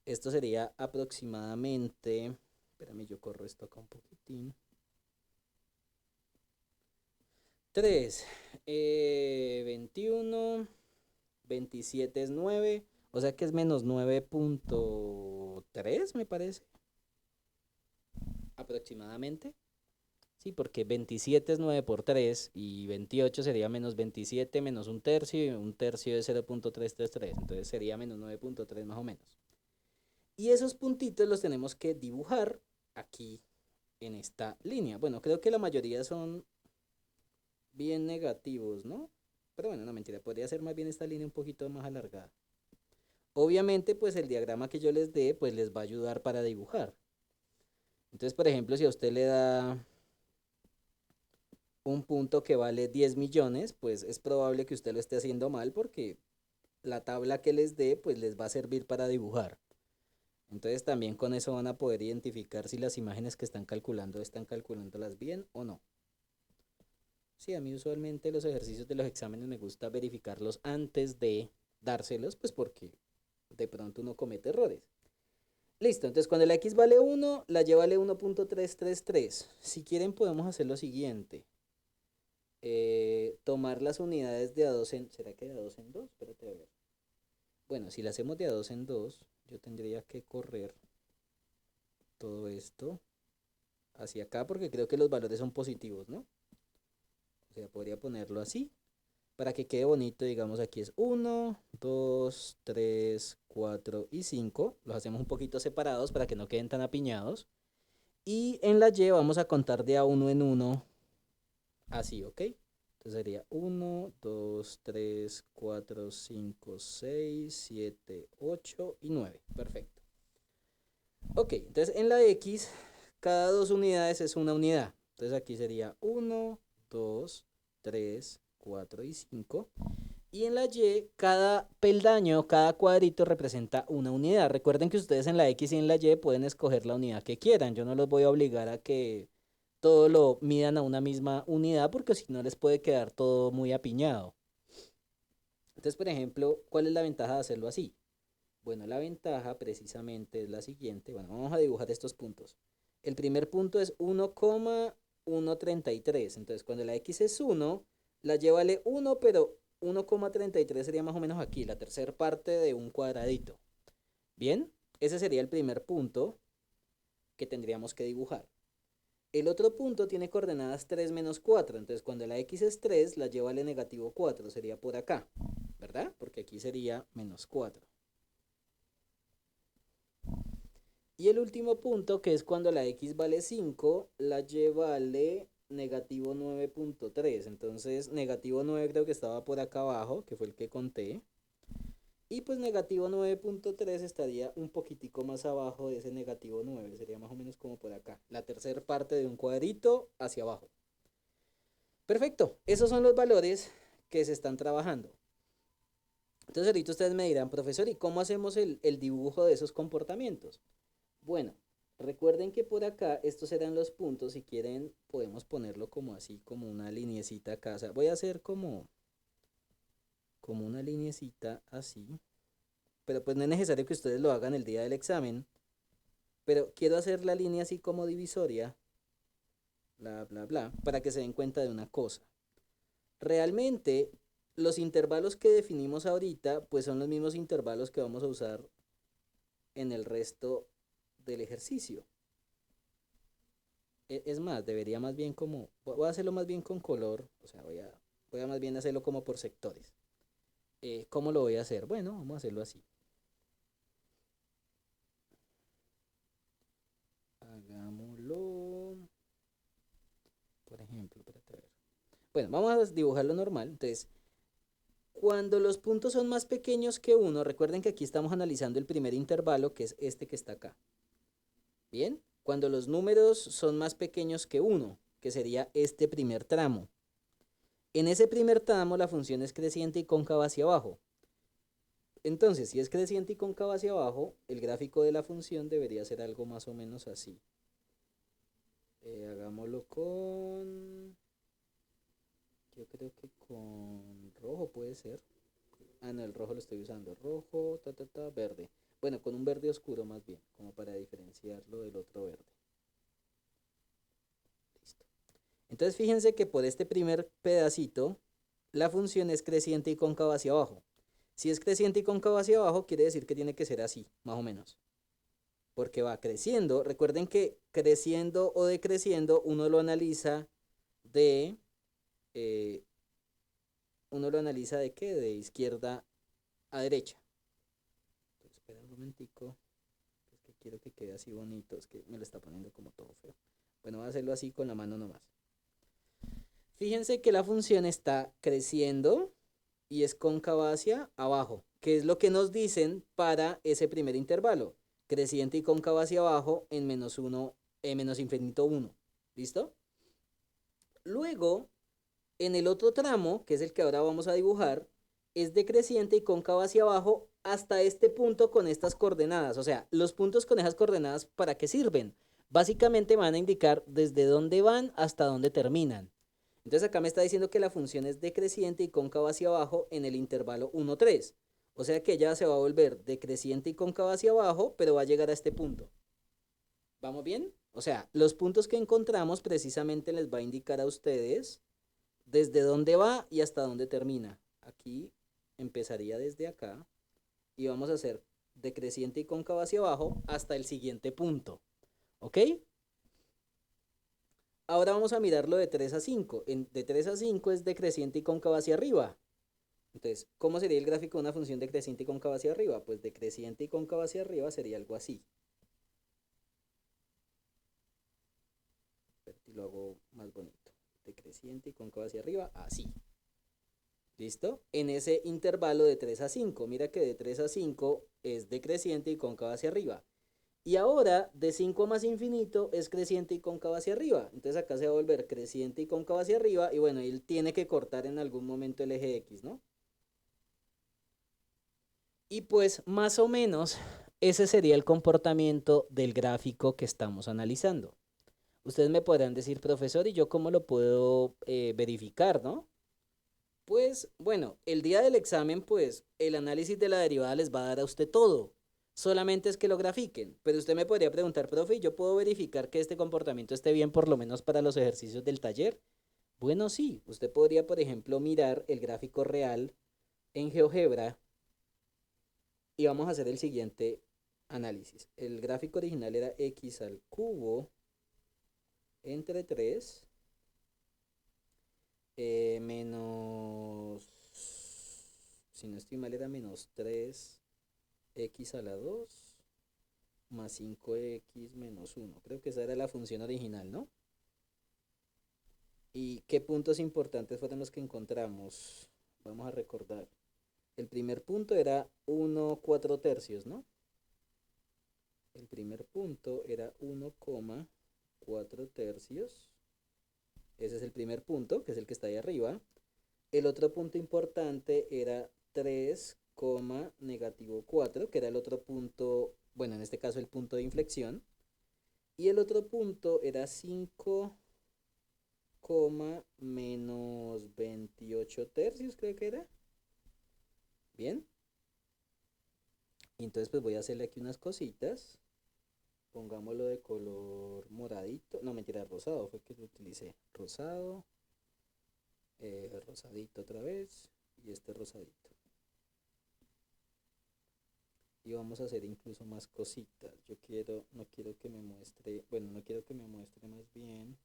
Esto sería aproximadamente, espérame, yo corro esto acá un poquitín. 3, 21, 27 es 9, o sea que es menos 9.3 me parece, aproximadamente. Sí, porque 27 es 9 por 3 y 28 sería menos 27 menos un tercio y un tercio es 0.333, entonces sería menos 9.3 más o menos. Y esos puntitos los tenemos que dibujar aquí en esta línea. Bueno, creo que la mayoría son bien negativos, ¿no? Pero bueno, no mentira, podría ser más bien esta línea un poquito más alargada. Obviamente, pues el diagrama que yo les dé, pues les va a ayudar para dibujar. Entonces, por ejemplo, si a usted le da un punto que vale 10 millones, pues es probable que usted lo esté haciendo mal porque la tabla que les dé, pues les va a servir para dibujar. Entonces también con eso van a poder identificar si las imágenes que están calculándolas bien o no. Sí, a mí usualmente los ejercicios de los exámenes me gusta verificarlos antes de dárselos, pues porque de pronto uno comete errores. Listo, entonces cuando la x vale 1, la y vale 1.333. Si quieren podemos hacer lo siguiente. Tomar las unidades de A2 en... ¿Será que de A2 en 2? Espérate a ver. Bueno, si la hacemos de A2 en 2, yo tendría que correr todo esto hacia acá porque creo que los valores son positivos, ¿no? O sea, podría ponerlo así para que quede bonito. Digamos, aquí es 1, 2, 3, 4 y 5. Los hacemos un poquito separados para que no queden tan apiñados. Y en la y vamos a contar de A1 en 1 así, ¿ok? Entonces sería 1, 2, 3, 4, 5, 6, 7, 8 y 9. Perfecto. Ok, entonces en la X, cada 2 unidades es una unidad. Entonces aquí sería 1, 2, 3, 4 y 5. Y en la Y, cada peldaño, cada cuadrito representa una unidad. Recuerden que ustedes en la X y en la Y pueden escoger la unidad que quieran. Yo no los voy a obligar a que todo lo midan a una misma unidad porque si no les puede quedar todo muy apiñado. Entonces, por ejemplo, ¿cuál es la ventaja de hacerlo así? Bueno, la ventaja precisamente es la siguiente. Bueno, vamos a dibujar estos puntos. El primer punto es 1,133. Entonces, cuando la X es 1, la Y vale 1, pero 1,33 sería más o menos aquí, la tercera parte de un cuadradito. Bien, ese sería el primer punto que tendríamos que dibujar. El otro punto tiene coordenadas 3 menos 4, entonces cuando la x es 3, la lleva al negativo 4, sería por acá, ¿verdad? Porque aquí sería menos 4. Y el último punto, que es cuando la x vale 5, la lleva al negativo 9.3. Entonces, negativo 9 creo que estaba por acá abajo, que fue el que conté. Y pues negativo 9.3 estaría un poquitico más abajo de ese negativo 9. Sería más o menos como por acá. La tercera parte de un cuadrito hacia abajo. Perfecto. Esos son los valores que se están trabajando. Entonces ahorita ustedes me dirán, profesor, ¿y cómo hacemos el dibujo de esos comportamientos? Bueno, recuerden que por acá estos serán los puntos. Si quieren podemos ponerlo como así, como una linecita acá. O sea, voy a hacer como una linecita así. Pero pues no es necesario que ustedes lo hagan el día del examen. Pero quiero hacer la línea así como divisoria, bla, bla, bla, para que se den cuenta de una cosa. Realmente, los intervalos que definimos ahorita, pues son los mismos intervalos que vamos a usar en el resto del ejercicio. Es más, debería más bien como, voy a hacerlo más bien con color, o sea, voy a más bien hacerlo como por sectores. ¿Cómo lo voy a hacer? Bueno, vamos a hacerlo así. Hagámoslo, por ejemplo, espérate a ver. Bueno, vamos a dibujarlo normal. Entonces, cuando los puntos son más pequeños que 1, recuerden que aquí estamos analizando el primer intervalo, que es este que está acá. Bien, cuando los números son más pequeños que 1, que sería este primer tramo. En ese primer tramo la función es creciente y cóncava hacia abajo. Entonces, si es creciente y cóncava hacia abajo, el gráfico de la función debería ser algo más o menos así. Hagámoslo con... Yo creo que con rojo puede ser. Ah, no, el rojo lo estoy usando. Rojo, verde. Bueno, con un verde oscuro más bien, como para diferenciarlo del otro verde. Listo. Entonces fíjense que por este primer pedacito, la función es creciente y cóncava hacia abajo. Si es creciente y cóncava hacia abajo, quiere decir que tiene que ser así, más o menos. Porque va creciendo. Recuerden que creciendo o decreciendo, uno lo analiza de... eh, ¿qué? De izquierda a derecha. Entonces, espera un momentico. Es que quiero que quede así bonito. Es que me lo está poniendo como todo feo. Bueno, voy a hacerlo así con la mano nomás. Fíjense que la función está creciendo y es cóncava hacia abajo, que es lo que nos dicen para ese primer intervalo. Creciente y cóncava hacia abajo en menos 1, menos infinito 1. ¿Listo? Luego, en el otro tramo, que es el que ahora vamos a dibujar, es decreciente y cóncava hacia abajo hasta este punto con estas coordenadas. O sea, los puntos con esas coordenadas, ¿para qué sirven? Básicamente van a indicar desde dónde van hasta dónde terminan. Entonces acá me está diciendo que la función es decreciente y cóncava hacia abajo en el intervalo 1, 3. O sea que ella se va a volver decreciente y cóncava hacia abajo, pero va a llegar a este punto. ¿Vamos bien? O sea, los puntos que encontramos precisamente les va a indicar a ustedes desde dónde va y hasta dónde termina. Aquí empezaría desde acá y vamos a hacer decreciente y cóncava hacia abajo hasta el siguiente punto. ¿Ok? Ahora vamos a mirarlo de 3 a 5. De 3 a 5 es decreciente y cóncava hacia arriba. Entonces, ¿cómo sería el gráfico de una función decreciente y cóncava hacia arriba? Pues decreciente y cóncava hacia arriba sería algo así. Y lo hago más bonito. Decreciente y cóncava hacia arriba, así. ¿Listo? En ese intervalo de 3 a 5. Mira que de 3 a 5 es decreciente y cóncava hacia arriba. Y ahora de 5 más infinito es creciente y cóncava hacia arriba. Entonces acá se va a volver creciente y cóncava hacia arriba. Y bueno, él tiene que cortar en algún momento el eje X, ¿no? Y pues más o menos ese sería el comportamiento del gráfico que estamos analizando. Ustedes me podrán decir, profesor, ¿y yo cómo lo puedo verificar, no? Pues bueno, el día del examen, pues el análisis de la derivada les va a dar a usted todo. Solamente es que lo grafiquen. Pero usted me podría preguntar, profe, ¿yo puedo verificar que este comportamiento esté bien por lo menos para los ejercicios del taller? Bueno, sí. Usted podría, por ejemplo, mirar el gráfico real en GeoGebra y vamos a hacer el siguiente análisis. El gráfico original era x al cubo entre 3 menos, si no estoy mal, era menos 3x a la 2 más 5x menos 1. Creo que esa era la función original, ¿no? ¿Y qué puntos importantes fueron los que encontramos? Vamos a recordar. El primer punto era 1,4 tercios, ¿no? El primer punto era 1,4 tercios. Ese es el primer punto, que es el que está ahí arriba. El otro punto importante era 3, negativo 4, que era el otro punto, bueno, en este caso el punto de inflexión. Y el otro punto era 5, menos 28 tercios, creo que era. Bien. Y entonces pues voy a hacerle aquí unas cositas. Pongámoslo de color moradito. No, mentira, rosado fue que lo utilicé. Rosado. Rosadito otra vez. Y este rosadito. Y vamos a hacer incluso más cositas. No quiero que me muestre, bueno, no quiero que me muestre más bien.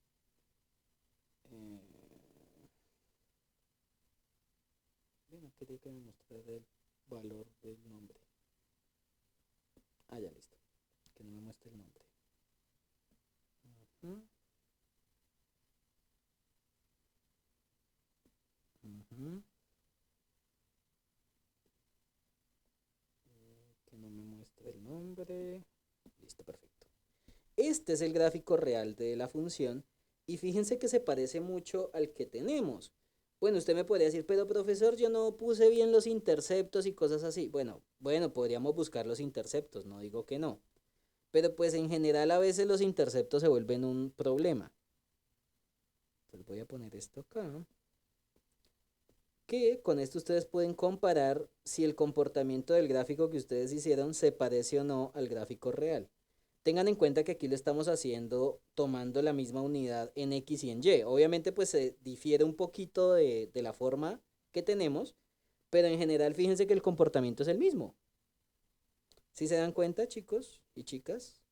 No quería que me mostrara el valor del nombre. Ah, ya listo. Que no me muestre el nombre. Uh-huh. Uh-huh. Que no me muestre el nombre. Listo, perfecto. Este es el gráfico real de la función y fíjense que se parece mucho al que tenemos. Bueno, usted me podría decir, pero profesor, yo no puse bien los interceptos y cosas así. Bueno, podríamos buscar los interceptos, no digo que no. Pero pues en general a veces los interceptos se vuelven un problema. Entonces voy a poner esto acá. Que con esto ustedes pueden comparar si el comportamiento del gráfico que ustedes hicieron se parece o no al gráfico real. Tengan en cuenta que aquí lo estamos haciendo tomando la misma unidad en X y en Y. Obviamente pues se difiere un poquito de la forma que tenemos, pero en general fíjense que el comportamiento es el mismo. ¿Sí se dan cuenta, chicos y chicas?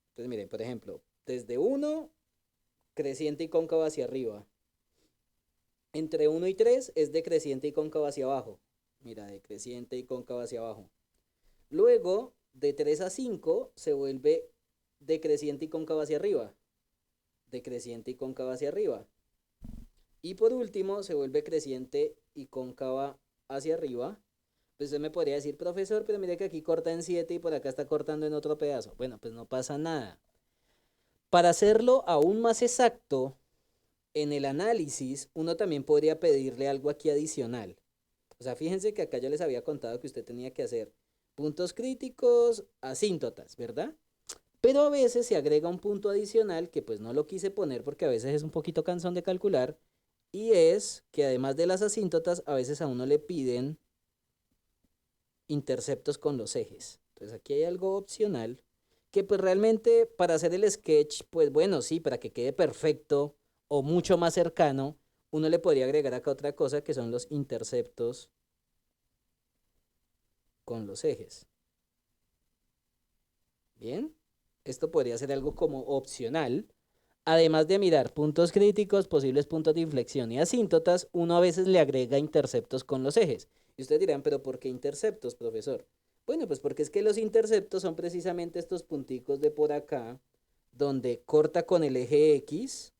Entonces miren, por ejemplo, desde 1, creciente y cóncavo hacia arriba. Entre 1 y 3 es decreciente y cóncavo hacia abajo. Mira, decreciente y cóncavo hacia abajo. Luego, de 3 a 5 se vuelve decreciente y cóncavo hacia arriba. Decreciente y cóncava hacia arriba. Y por último, se vuelve creciente y cóncava hacia arriba. Pues usted me podría decir, profesor, pero mire que aquí corta en 7 y por acá está cortando en otro pedazo. Bueno, pues no pasa nada. Para hacerlo aún más exacto, en el análisis, uno también podría pedirle algo aquí adicional. O sea, fíjense que acá yo les había contado que usted tenía que hacer puntos críticos, asíntotas, ¿verdad? Pero a veces se agrega un punto adicional que pues no lo quise poner porque a veces es un poquito cansón de calcular, y es que además de las asíntotas, a veces a uno le piden interceptos con los ejes. Entonces aquí hay algo opcional que pues realmente para hacer el sketch, pues bueno, sí, para que quede perfecto o mucho más cercano, uno le podría agregar acá otra cosa que son los interceptos con los ejes. Bien, esto podría ser algo como opcional. Además de mirar puntos críticos, posibles puntos de inflexión y asíntotas, uno a veces le agrega interceptos con los ejes. Y ustedes dirán, pero ¿por qué interceptos, profesor? Bueno, pues porque es que los interceptos son precisamente estos punticos de por acá, donde corta con el eje X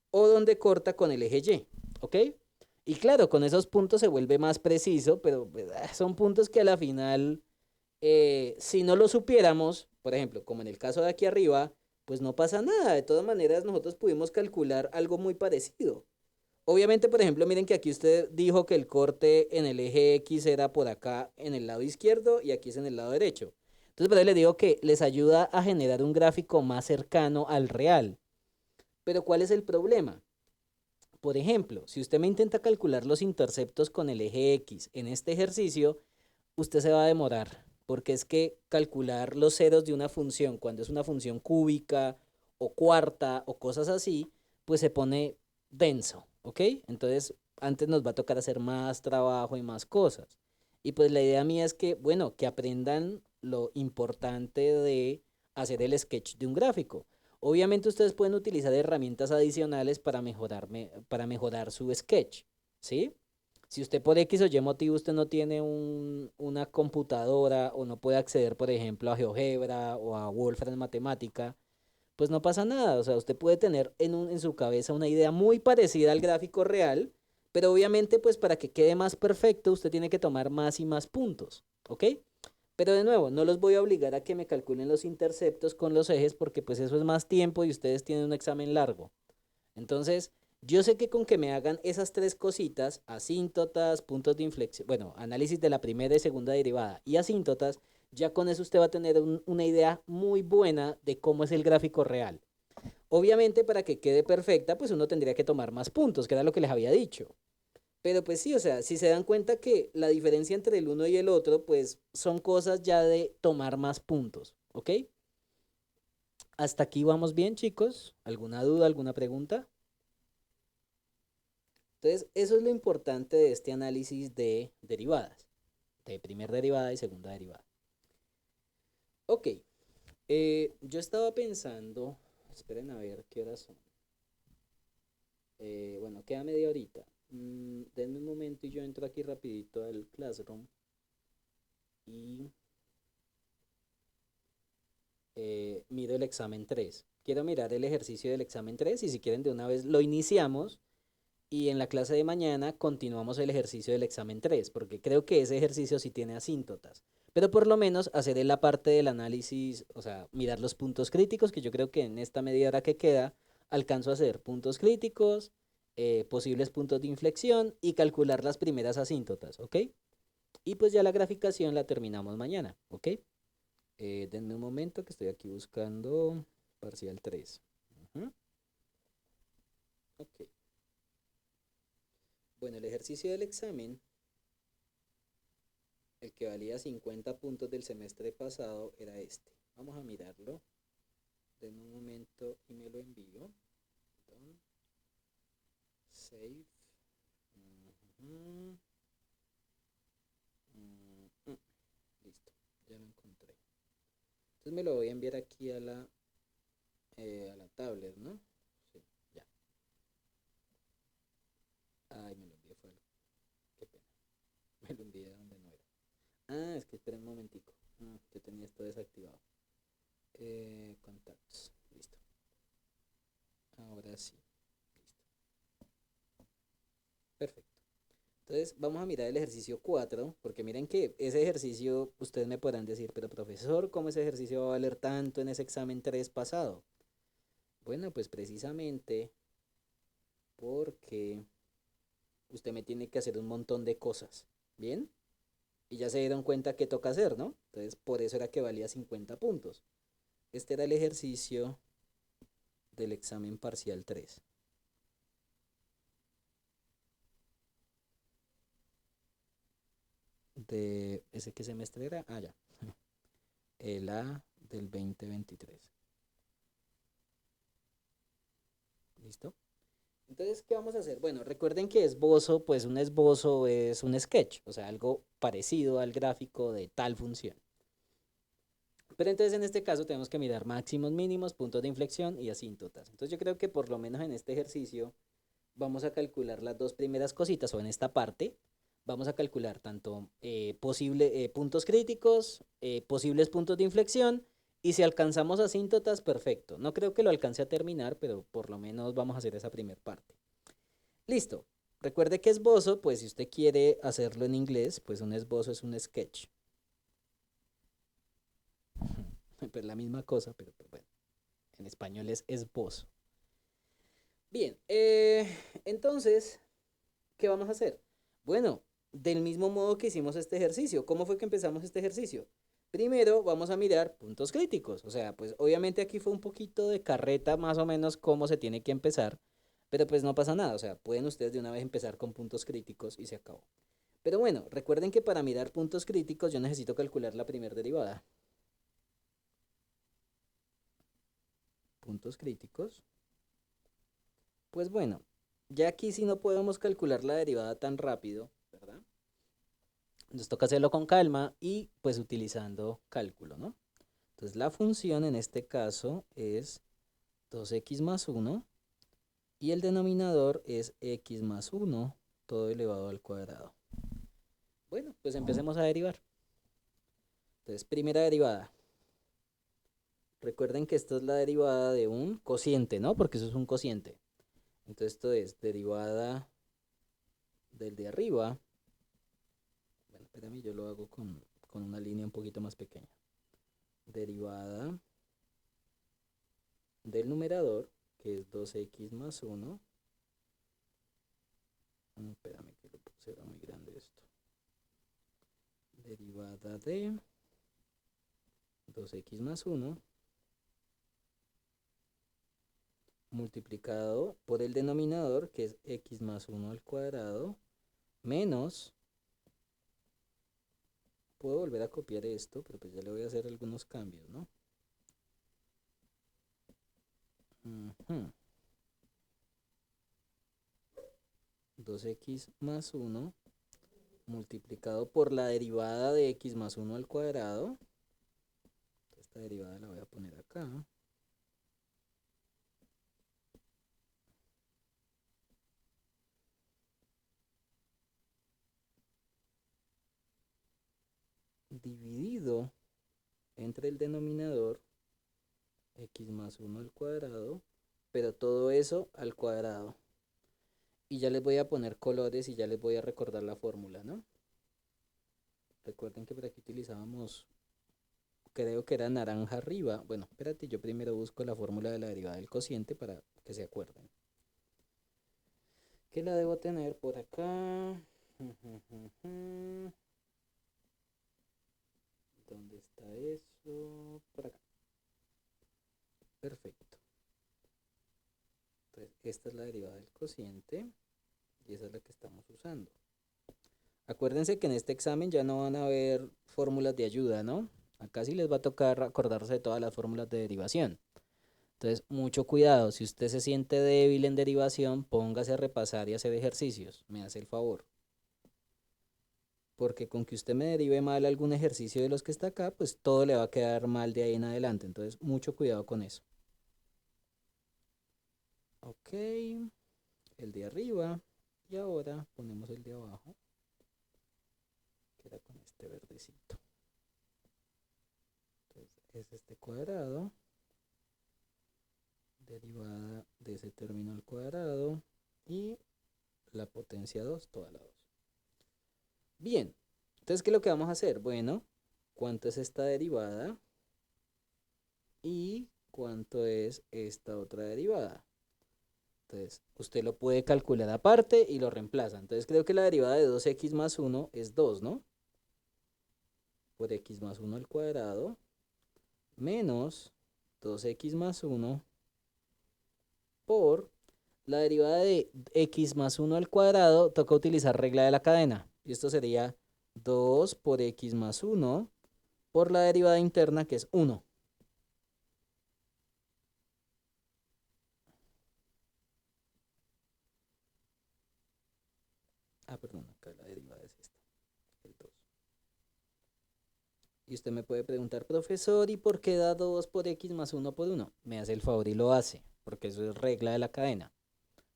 o donde corta con el eje Y, ¿ok? Y claro, con esos puntos se vuelve más preciso, pero son puntos que a la final, si no lo supiéramos, por ejemplo, como en el caso de aquí arriba, pues no pasa nada. De todas maneras, nosotros pudimos calcular algo muy parecido. Obviamente, por ejemplo, miren que aquí usted dijo que el corte en el eje X era por acá en el lado izquierdo y aquí es en el lado derecho. Entonces, por ahí les digo que les ayuda a generar un gráfico más cercano al real. Pero ¿cuál es el problema? Por ejemplo, si usted me intenta calcular los interceptos con el eje X en este ejercicio, usted se va a demorar, porque es que calcular los ceros de una función cuando es una función cúbica o cuarta o cosas así, pues se pone denso, ¿ok? Entonces, antes nos va a tocar hacer más trabajo y más cosas. Y pues la idea mía es que, bueno, que aprendan lo importante de hacer el sketch de un gráfico. Obviamente ustedes pueden utilizar herramientas adicionales para mejorar su sketch, ¿sí? Si usted por X o Y motivo usted no tiene una computadora o no puede acceder, por ejemplo, a GeoGebra o a Wolfram Matemática, pues no pasa nada. O sea, usted puede tener en su cabeza una idea muy parecida al gráfico real, pero obviamente pues para que quede más perfecto usted tiene que tomar más y más puntos, ¿ok? Pero de nuevo, no los voy a obligar a que me calculen los interceptos con los ejes porque pues eso es más tiempo y ustedes tienen un examen largo. Entonces, yo sé que con que me hagan esas tres cositas, asíntotas, puntos de inflexión, bueno, análisis de la primera y segunda derivada y asíntotas, ya con eso usted va a tener una idea muy buena de cómo es el gráfico real. Obviamente, para que quede perfecta, pues uno tendría que tomar más puntos, que era lo que les había dicho. Pero pues sí, o sea, si se dan cuenta que la diferencia entre el uno y el otro, pues son cosas ya de tomar más puntos, ¿ok? Hasta aquí vamos bien, chicos. ¿Alguna duda, alguna pregunta? Entonces, eso es lo importante de este análisis de derivadas, de primera derivada y segunda derivada. Ok, yo estaba pensando, esperen a ver qué horas son. Bueno, queda media horita. Denme un momento y yo entro aquí rapidito al Classroom y miro el examen 3. Quiero mirar el ejercicio del examen 3 y si quieren de una vez lo iniciamos y en la clase de mañana continuamos el ejercicio del examen 3 porque creo que ese ejercicio sí tiene asíntotas. Pero por lo menos hacer la parte del análisis, o sea, mirar los puntos críticos, que yo creo que en esta media hora que queda alcanzo a hacer puntos críticos, posibles puntos de inflexión y calcular las primeras asíntotas, ¿ok? Y pues ya la graficación la terminamos mañana, ¿ok? Denme un momento que estoy aquí buscando parcial 3. Ujú. Ok. Bueno, el ejercicio del examen, el que valía 50 puntos del semestre pasado, era este. Vamos a mirarlo. Denme un momento y me lo envío. Perdón. Save. Ujú. Listo, ya lo encontré. Entonces me lo voy a enviar aquí a la tablet, ¿no? Sí, ya. Ay, me lo envié fue. Qué pena. Me lo envié a donde no era. Ah, es que esperen un momentico. Yo tenía esto desactivado. Contacts. Listo. Ahora sí. Listo. Perfecto. Entonces vamos a mirar el ejercicio 4 porque miren que ese ejercicio, ustedes me podrán decir, pero profesor, ¿cómo ese ejercicio va a valer tanto en ese examen 3 pasado? Bueno, pues precisamente porque usted me tiene que hacer un montón de cosas, ¿bien? Y ya se dieron cuenta que toca hacer, ¿no? Entonces por eso era que valía 50 puntos. Este era el ejercicio del examen parcial 3. ¿De ese qué semestre era? Ah, ya. El A del 2023. ¿Listo? Entonces, ¿qué vamos a hacer? Bueno, recuerden que esbozo, pues un esbozo es un sketch, o sea, algo parecido al gráfico de tal función. Pero entonces en este caso tenemos que mirar máximos, mínimos, puntos de inflexión y asíntotas. Entonces yo creo que por lo menos en este ejercicio vamos a calcular las dos primeras cositas, o en esta parte, vamos a calcular tanto puntos críticos, posibles puntos de inflexión, y si alcanzamos asíntotas, perfecto. No creo que lo alcance a terminar, pero por lo menos vamos a hacer esa primera parte. Listo. Recuerde que esbozo, pues si usted quiere hacerlo en inglés, pues un esbozo es un sketch. Pues la misma cosa, pero pues bueno, en español es esbozo. Bien, entonces, ¿qué vamos a hacer? Bueno, del mismo modo que hicimos este ejercicio. ¿Cómo fue que empezamos este ejercicio? Primero vamos a mirar puntos críticos. O sea, pues obviamente aquí fue un poquito de carreta más o menos cómo se tiene que empezar. Pero pues no pasa nada. O sea, pueden ustedes de una vez empezar con puntos críticos y se acabó. Pero bueno, recuerden que para mirar puntos críticos yo necesito calcular la primera derivada. Puntos críticos. Pues bueno, ya aquí sí no podemos calcular la derivada tan rápido, ¿verdad? Nos toca hacerlo con calma y pues utilizando cálculo, ¿no? Entonces la función en este caso es 2x más 1 y el denominador es x más 1 todo elevado al cuadrado. Bueno, pues empecemos a derivar. Entonces, primera derivada. Recuerden que esta es la derivada de un cociente, ¿no? Porque eso es un cociente. Entonces esto es derivada del de arriba. Bueno, espérame, yo lo hago con una línea un poquito más pequeña. Derivada del numerador, que es 2x más 1. Espérame que lo puse, era muy grande esto. Derivada de 2x más 1 multiplicado por el denominador, que es x más 1 al cuadrado, menos, puedo volver a copiar esto, pero pues ya le voy a hacer algunos cambios, ¿no? 2x más 1 multiplicado por la derivada de x más 1 al cuadrado. Esta derivada la voy a poner acá. Dividido entre el denominador x más 1 al cuadrado, pero todo eso al cuadrado. Y ya les voy a poner colores y ya les voy a recordar la fórmula, ¿no? Recuerden que por aquí utilizábamos, creo que era naranja arriba. Bueno, espérate, yo primero busco la fórmula de la derivada del cociente para que se acuerden. Que la debo tener por acá. ¿Dónde está eso? Por acá. Perfecto. Entonces, esta es la derivada del cociente y esa es la que estamos usando. Acuérdense que en este examen ya no van a haber fórmulas de ayuda, ¿no? Acá sí les va a tocar acordarse de todas las fórmulas de derivación. Entonces, mucho cuidado. Si usted se siente débil en derivación, póngase a repasar y hacer ejercicios. Me hace el favor. Porque con que usted me derive mal algún ejercicio de los que está acá, pues todo le va a quedar mal de ahí en adelante. Entonces, mucho cuidado con eso. Ok, el de arriba. Y ahora ponemos el de abajo, que era con este verdecito. Entonces, es este cuadrado. Derivada de ese término al cuadrado. Y la potencia 2, toda la 2. Bien, entonces, ¿qué es lo que vamos a hacer? Bueno, ¿cuánto es esta derivada? ¿Y cuánto es esta otra derivada? Entonces, usted lo puede calcular aparte y lo reemplaza. Entonces, creo que la derivada de 2x más 1 es 2, ¿no? Por x más 1 al cuadrado menos 2x más 1 por la derivada de x más 1 al cuadrado. Toca utilizar regla de la cadena. Y esto sería 2 por x más 1 por la derivada interna, que es 1. Perdón, acá la derivada es esta, el 2. Y usted me puede preguntar, profesor, ¿y por qué da 2 por x más 1 por 1? Me hace el favor y lo hace, porque eso es regla de la cadena.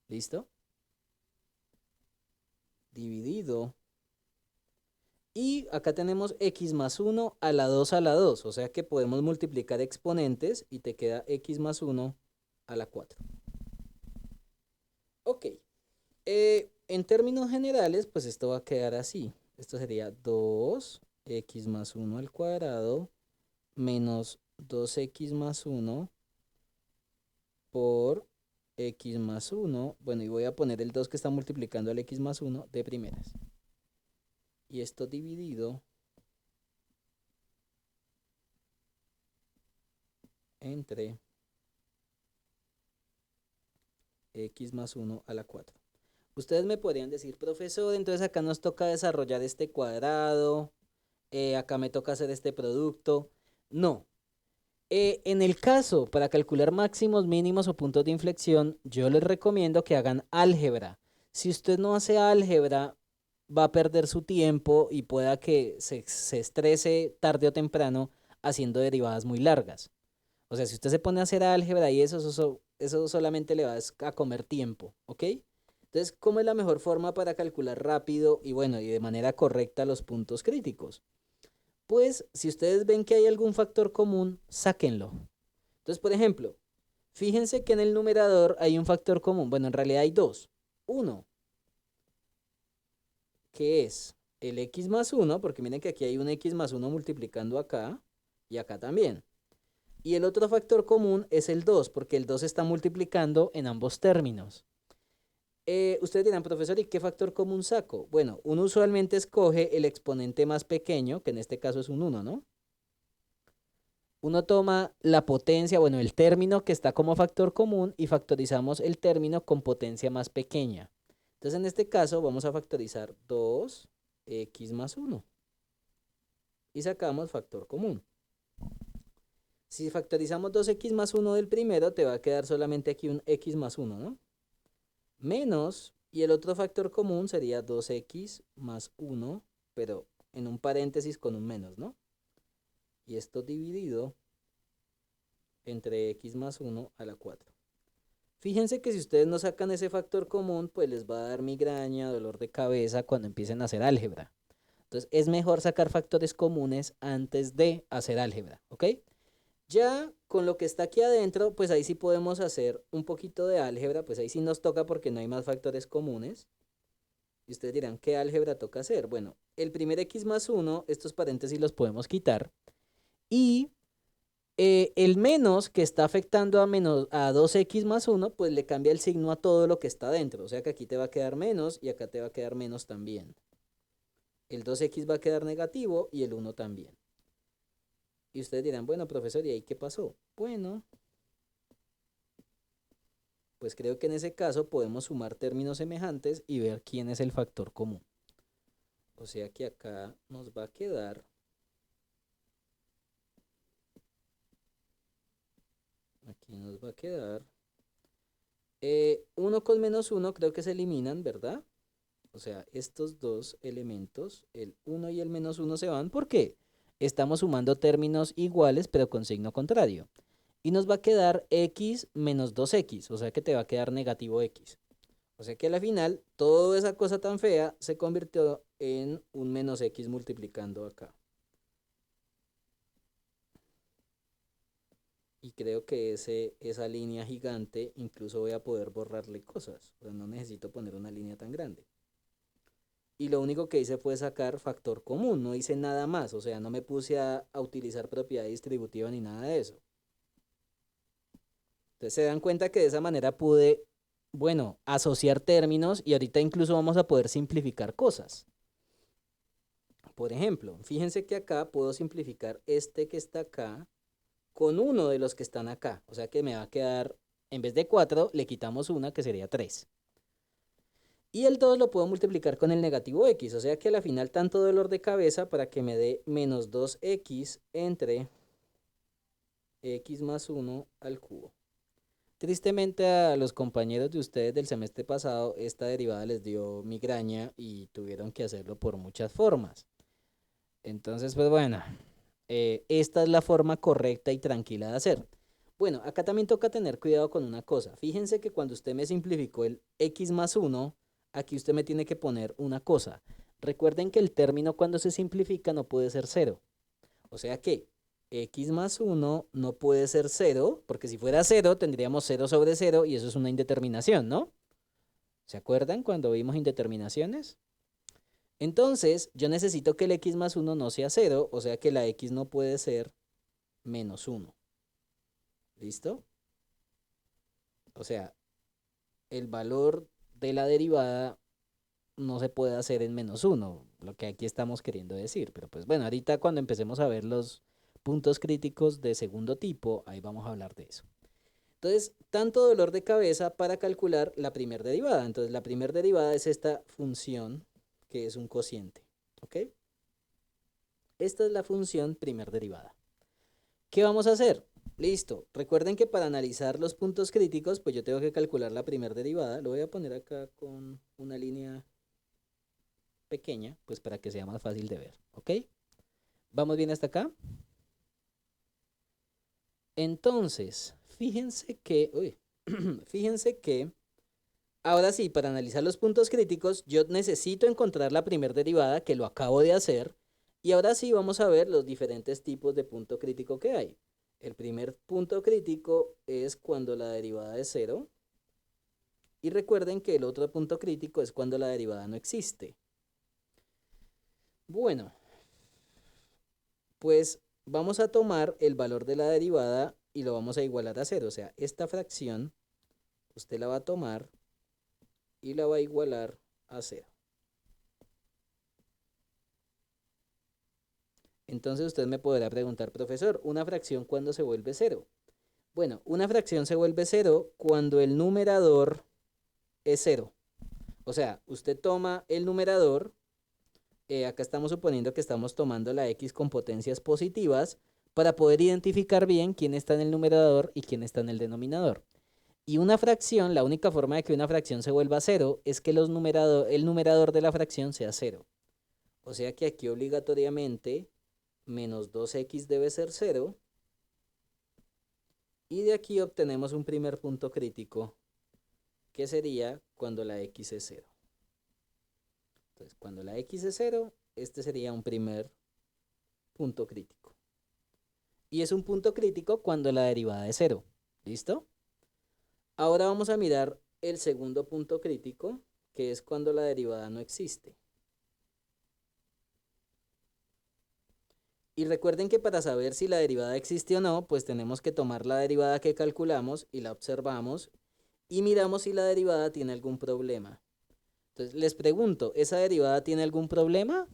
¿Listo? Dividido. Y acá tenemos x más 1 a la 2 a la 2. O sea que podemos multiplicar exponentes y te queda x más 1 a la 4. Ok. En términos generales, pues esto va a quedar así. Esto sería 2x más 1 al cuadrado menos 2x más 1 por x más 1. Bueno, y voy a poner el 2 que está multiplicando al x más 1 de primeras. Y esto dividido entre x más 1 a la 4. Ustedes me podrían decir, profesor, entonces acá nos toca desarrollar este cuadrado, acá me toca hacer este producto. No. En el caso, para calcular máximos, mínimos o puntos de inflexión, yo les recomiendo que hagan álgebra. Si usted no hace álgebra, va a perder su tiempo y pueda que se estrese tarde o temprano haciendo derivadas muy largas. O sea, si usted se pone a hacer álgebra y eso solamente le va a comer tiempo, ¿ok? Entonces, ¿cómo es la mejor forma para calcular rápido y bueno, y de manera correcta los puntos críticos? Pues, si ustedes ven que hay algún factor común, sáquenlo. Entonces, por ejemplo, fíjense que en el numerador hay un factor común. Bueno, en realidad hay dos. Uno, que es el x más 1, porque miren que aquí hay un x más 1 multiplicando acá y acá también. Y el otro factor común es el 2, porque el 2 está multiplicando en ambos términos. Ustedes dirán, profesor, ¿y qué factor común saco? Bueno, uno usualmente escoge el exponente más pequeño, que en este caso es un 1, ¿no? Uno toma la potencia, bueno, el término que está como factor común y factorizamos el término con potencia más pequeña. Entonces, en este caso, vamos a factorizar 2x más 1 y sacamos factor común. Si factorizamos 2x más 1 del primero, te va a quedar solamente aquí un x más 1, ¿no? Menos, y el otro factor común sería 2x más 1, pero en un paréntesis con un menos, ¿no? Y esto dividido entre x más 1 a la 4. Fíjense que si ustedes no sacan ese factor común, pues les va a dar migraña, dolor de cabeza cuando empiecen a hacer álgebra. Entonces es mejor sacar factores comunes antes de hacer álgebra, ¿ok? Ya con lo que está aquí adentro, pues ahí sí podemos hacer un poquito de álgebra, pues ahí sí nos toca porque no hay más factores comunes. Y ustedes dirán, ¿qué álgebra toca hacer? Bueno, el primer x más 1, estos paréntesis los podemos quitar. Y el menos que está afectando a 2x más 1, pues le cambia el signo a todo lo que está dentro. O sea que aquí te va a quedar menos y acá te va a quedar menos también. El 2x va a quedar negativo y el 1 también. Y ustedes dirán, bueno, profesor, ¿y ahí qué pasó? Bueno, pues creo que en ese caso podemos sumar términos semejantes y ver quién es el factor común. O sea que acá nos va a quedar, aquí nos va a quedar, 1 con menos 1 creo que se eliminan, ¿verdad? O sea, estos dos elementos, el 1 y el menos 1 se van porque estamos sumando términos iguales pero con signo contrario. Y nos va a quedar x menos 2x, o sea que te va a quedar negativo x. O sea que al final, toda esa cosa tan fea se convirtió en un menos x multiplicando acá. Y creo que esa línea gigante incluso voy a poder borrarle cosas. O sea, no necesito poner una línea tan grande. Y lo único que hice fue sacar factor común, no hice nada más. O sea, no me puse a utilizar propiedad distributiva ni nada de eso. Entonces se dan cuenta que de esa manera pude, bueno, asociar términos y ahorita incluso vamos a poder simplificar cosas. Por ejemplo, fíjense que acá puedo simplificar este que está acá con uno de los que están acá. O sea que me va a quedar, en vez de 4, le quitamos una que sería 3. Y el 2 lo puedo multiplicar con el negativo x. O sea que a la final tanto dolor de cabeza para que me dé menos 2x entre x más 1 al cubo. Tristemente a los compañeros de ustedes del semestre pasado esta derivada les dio migraña y tuvieron que hacerlo por muchas formas. Entonces, pues bueno, esta es la forma correcta y tranquila de hacer. Bueno, acá también toca tener cuidado con una cosa. Fíjense que cuando usted me simplificó el x más 1, aquí usted me tiene que poner una cosa. Recuerden que el término cuando se simplifica no puede ser 0. O sea que x más 1 no puede ser 0, porque si fuera 0 tendríamos 0 sobre 0 y eso es una indeterminación, ¿no? ¿Se acuerdan cuando vimos indeterminaciones? Entonces, yo necesito que el x más 1 no sea 0, o sea que la x no puede ser menos 1. ¿Listo? O sea, el valor de la derivada no se puede hacer en menos 1, lo que aquí estamos queriendo decir. Pero pues bueno, ahorita cuando empecemos a ver los puntos críticos de segundo tipo, ahí vamos a hablar de eso. Entonces, tanto dolor de cabeza para calcular la primera derivada. Entonces, la primera derivada es esta función que es un cociente. ¿Ok? Esta es la función primer derivada. ¿Qué vamos a hacer? Listo. Recuerden que para analizar los puntos críticos, pues yo tengo que calcular la primera derivada. Lo voy a poner acá con una línea pequeña, pues para que sea más fácil de ver. ¿Ok? ¿Vamos bien hasta acá? Entonces, fíjense que, ahora sí, para analizar los puntos críticos, yo necesito encontrar la primer derivada, que lo acabo de hacer, y ahora sí vamos a ver los diferentes tipos de punto crítico que hay. El primer punto crítico es cuando la derivada es cero, y recuerden que el otro punto crítico es cuando la derivada no existe. Bueno, pues vamos a tomar el valor de la derivada y lo vamos a igualar a cero. O sea, esta fracción usted la va a tomar y la va a igualar a cero. Entonces usted me podrá preguntar, profesor, ¿una fracción cuándo se vuelve cero? Bueno, una fracción se vuelve cero cuando el numerador es cero. O sea, usted toma el numerador, acá estamos suponiendo que estamos tomando la x con potencias positivas para poder identificar bien quién está en el numerador y quién está en el denominador. Y una fracción, la única forma de que una fracción se vuelva cero es que el numerador de la fracción sea cero. O sea que aquí obligatoriamente menos 2x debe ser cero. Y de aquí obtenemos un primer punto crítico, que sería cuando la x es cero. Entonces, cuando la x es cero, este sería un primer punto crítico. Y es un punto crítico cuando la derivada es cero. ¿Listo? Ahora vamos a mirar el segundo punto crítico, que es cuando la derivada no existe. Y recuerden que para saber si la derivada existe o no, pues tenemos que tomar la derivada que calculamos y la observamos y miramos si la derivada tiene algún problema. Entonces les pregunto, ¿esa derivada tiene algún problema?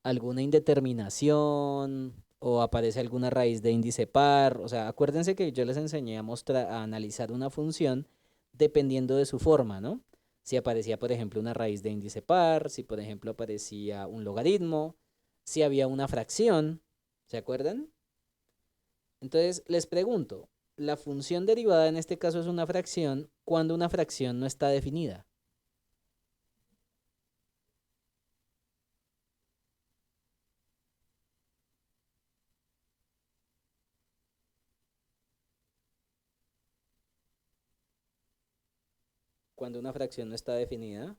¿Alguna indeterminación? ¿O aparece alguna raíz de índice par? O sea, acuérdense que yo les enseñé a analizar una función dependiendo de su forma, ¿no? Si aparecía, por ejemplo, una raíz de índice par, si por ejemplo aparecía un logaritmo, si había una fracción, ¿se acuerdan? Entonces les pregunto, la función derivada en este caso es una fracción cuando una fracción no está definida. Cuando una fracción no está definida.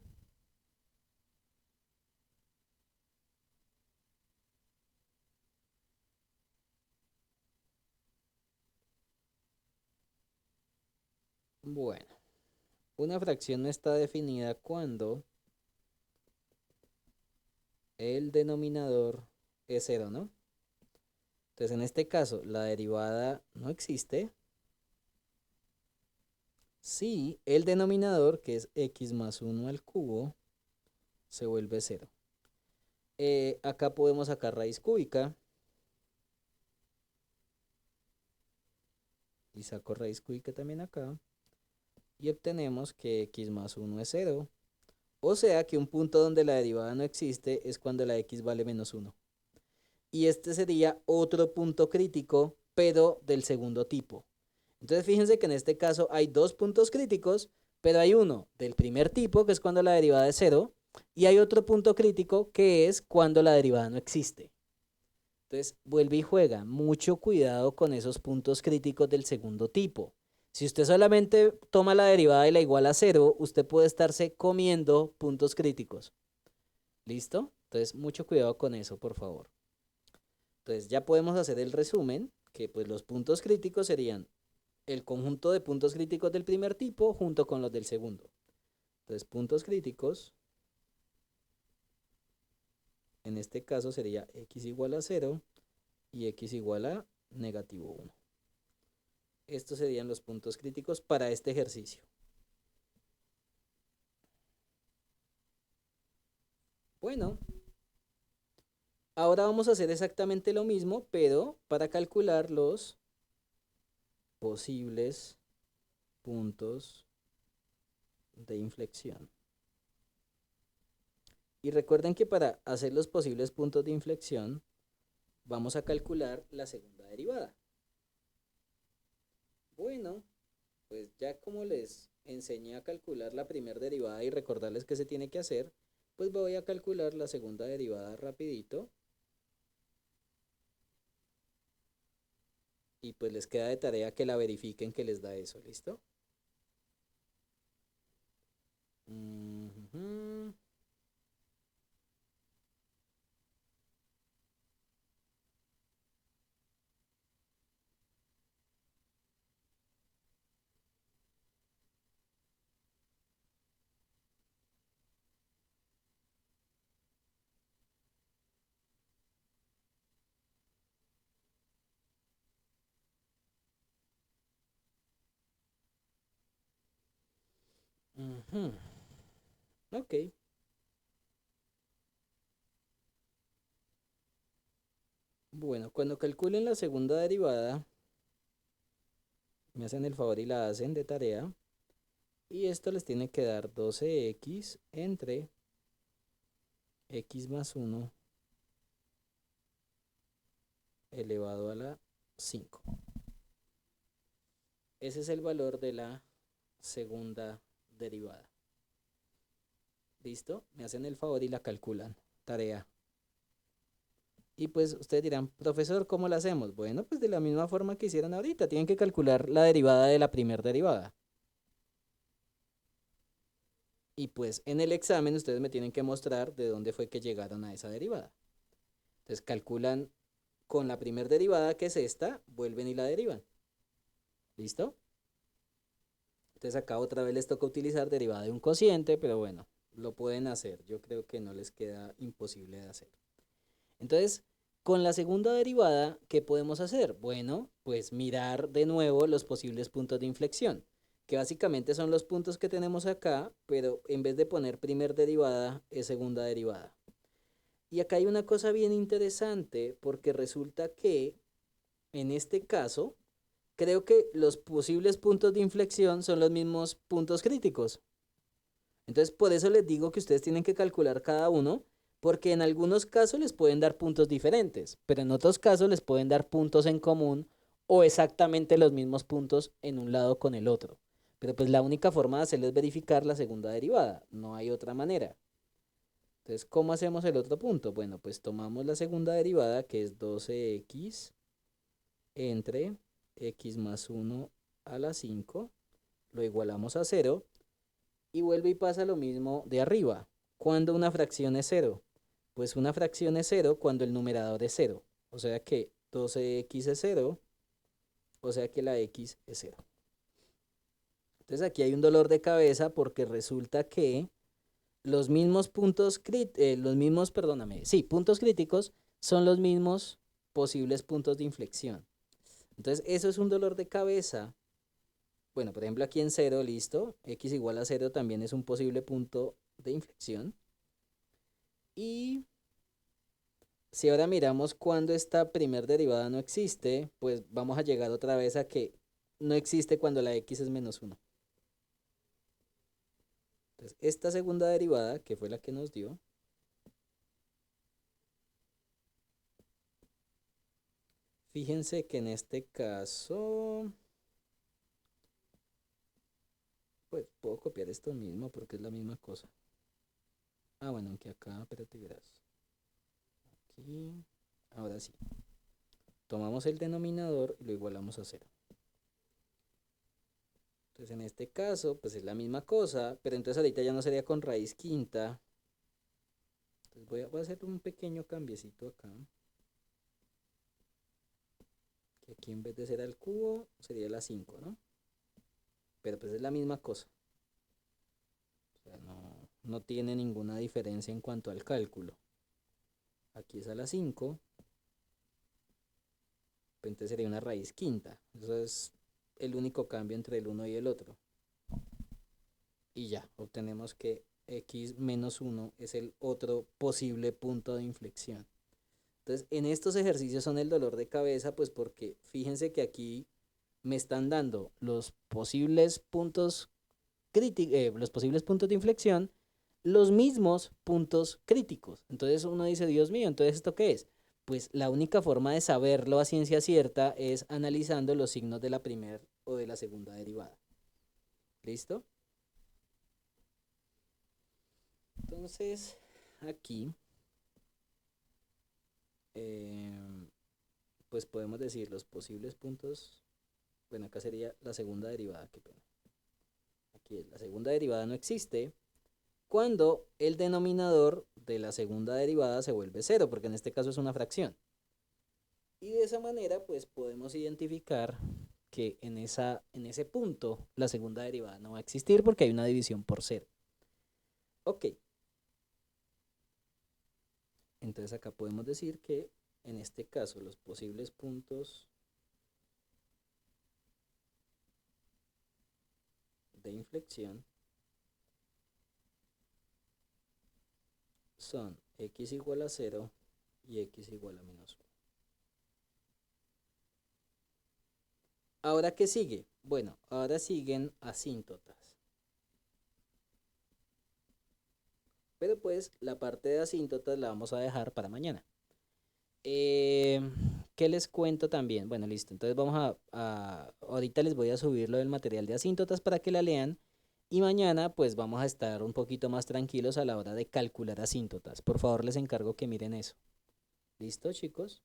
Bueno, una fracción no está definida cuando el denominador es cero, ¿no? Entonces en este caso la derivada no existe si el denominador, que es x más 1 al cubo, se vuelve cero. Acá podemos sacar raíz cúbica. Y saco raíz cúbica también acá. Y obtenemos que x más 1 es cero. O sea que un punto donde la derivada no existe es cuando la x vale menos 1. Y este sería otro punto crítico, pero del segundo tipo. Entonces fíjense que en este caso hay dos puntos críticos, pero hay uno del primer tipo, que es cuando la derivada es cero, y hay otro punto crítico que es cuando la derivada no existe. Entonces vuelve y juega. Mucho cuidado con esos puntos críticos del segundo tipo. Si usted solamente toma la derivada y la iguala a cero, usted puede estarse comiendo puntos críticos. ¿Listo? Entonces mucho cuidado con eso, por favor. Entonces ya podemos hacer el resumen, que pues los puntos críticos serían el conjunto de puntos críticos del primer tipo junto con los del segundo. Entonces puntos críticos, en este caso sería x igual a 0 y x igual a negativo 1. Estos serían los puntos críticos para este ejercicio. Bueno, ahora vamos a hacer exactamente lo mismo, pero para calcular los posibles puntos de inflexión. Y recuerden que para hacer los posibles puntos de inflexión, vamos a calcular la segunda derivada. Bueno, pues ya como les enseñé a calcular la primera derivada y recordarles qué se tiene que hacer, pues voy a calcular la segunda derivada rapidito. Y pues les queda de tarea que la verifiquen que les da eso, ¿listo? Ujú. Ujú. Ok. Bueno, cuando calculen la segunda derivada, me hacen el favor y la hacen de tarea. Y esto les tiene que dar 12x entre x más 1 elevado a la 5. Ese es el valor de la segunda derivada. ¿Listo? Me hacen el favor y la calculan. Tarea. Y pues ustedes dirán, profesor, ¿cómo la hacemos? Bueno, pues de la misma forma que hicieron ahorita. Tienen que calcular la derivada de la primera derivada. Y pues en el examen ustedes me tienen que mostrar de dónde fue que llegaron a esa derivada. Entonces calculan con la primera derivada, que es esta, vuelven y la derivan. ¿Listo? Entonces acá otra vez les toca utilizar derivada de un cociente, pero bueno, lo pueden hacer. Yo creo que no les queda imposible de hacer. Entonces, con la segunda derivada, ¿qué podemos hacer? Bueno, pues mirar de nuevo los posibles puntos de inflexión, que básicamente son los puntos que tenemos acá, pero en vez de poner primer derivada, es segunda derivada. Y acá hay una cosa bien interesante, porque resulta que, en este caso, creo que los posibles puntos de inflexión son los mismos puntos críticos. Entonces, por eso les digo que ustedes tienen que calcular cada uno, porque en algunos casos les pueden dar puntos diferentes, pero en otros casos les pueden dar puntos en común o exactamente los mismos puntos en un lado con el otro. Pero pues la única forma de hacerlo es verificar la segunda derivada, no hay otra manera. Entonces, ¿cómo hacemos el otro punto? Bueno, pues tomamos la segunda derivada, que es 12x entre x más 1 a la 5, lo igualamos a 0 y vuelve y pasa lo mismo de arriba. ¿Cuándo una fracción es 0? Pues una fracción es 0 cuando el numerador es 0. O sea que 12x es 0, o sea que la x es 0. Entonces aquí hay un dolor de cabeza porque resulta que los mismos puntos críticos son los mismos posibles puntos de inflexión. Entonces eso es un dolor de cabeza. Bueno, por ejemplo aquí en 0, listo, x igual a 0 también es un posible punto de inflexión. Y si ahora miramos cuando esta primer derivada no existe, pues vamos a llegar otra vez a que no existe cuando la x es menos 1. Entonces, esta segunda derivada, que fue la que nos dio, fíjense que en este caso, pues puedo copiar esto mismo porque es la misma cosa. Ah, bueno, aunque acá, espérate, verás. Aquí, ahora sí. Tomamos el denominador y lo igualamos a 0. Entonces en este caso, pues es la misma cosa, pero entonces ahorita ya no sería con raíz quinta. Entonces voy a hacer un pequeño cambiecito acá. Que aquí en vez de ser al cubo, sería la 5, ¿no? Pero pues es la misma cosa. O sea, no tiene ninguna diferencia en cuanto al cálculo. Aquí es a la 5. Entonces sería una raíz quinta. Eso es el único cambio entre el uno y el otro. Y ya, obtenemos que x menos 1 es el otro posible punto de inflexión. Entonces, en estos ejercicios son el dolor de cabeza, pues porque fíjense que aquí me están dando los posibles puntos los posibles puntos de inflexión, los mismos puntos críticos. Entonces uno dice, Dios mío, entonces ¿esto qué es? Pues la única forma de saberlo a ciencia cierta es analizando los signos de la primera o de la segunda derivada. ¿Listo? Entonces, aquí pues podemos decir los posibles puntos. Bueno, acá sería la segunda derivada, qué pena. Aquí la segunda derivada no existe cuando el denominador de la segunda derivada se vuelve cero, porque en este caso es una fracción. Y de esa manera, pues podemos identificar que en ese punto la segunda derivada no va a existir porque hay una división por cero. Ok. Entonces acá podemos decir que en este caso los posibles puntos de inflexión son x igual a 0 y x igual a menos 1. ¿Ahora qué sigue? Bueno, ahora siguen asíntotas. Pero pues la parte de asíntotas la vamos a dejar para mañana. ¿Qué les cuento también? Bueno, listo. Entonces ahorita les voy a subir lo del material de asíntotas para que la lean. Y mañana pues vamos a estar un poquito más tranquilos a la hora de calcular asíntotas. Por favor, les encargo que miren eso. ¿Listo, chicos?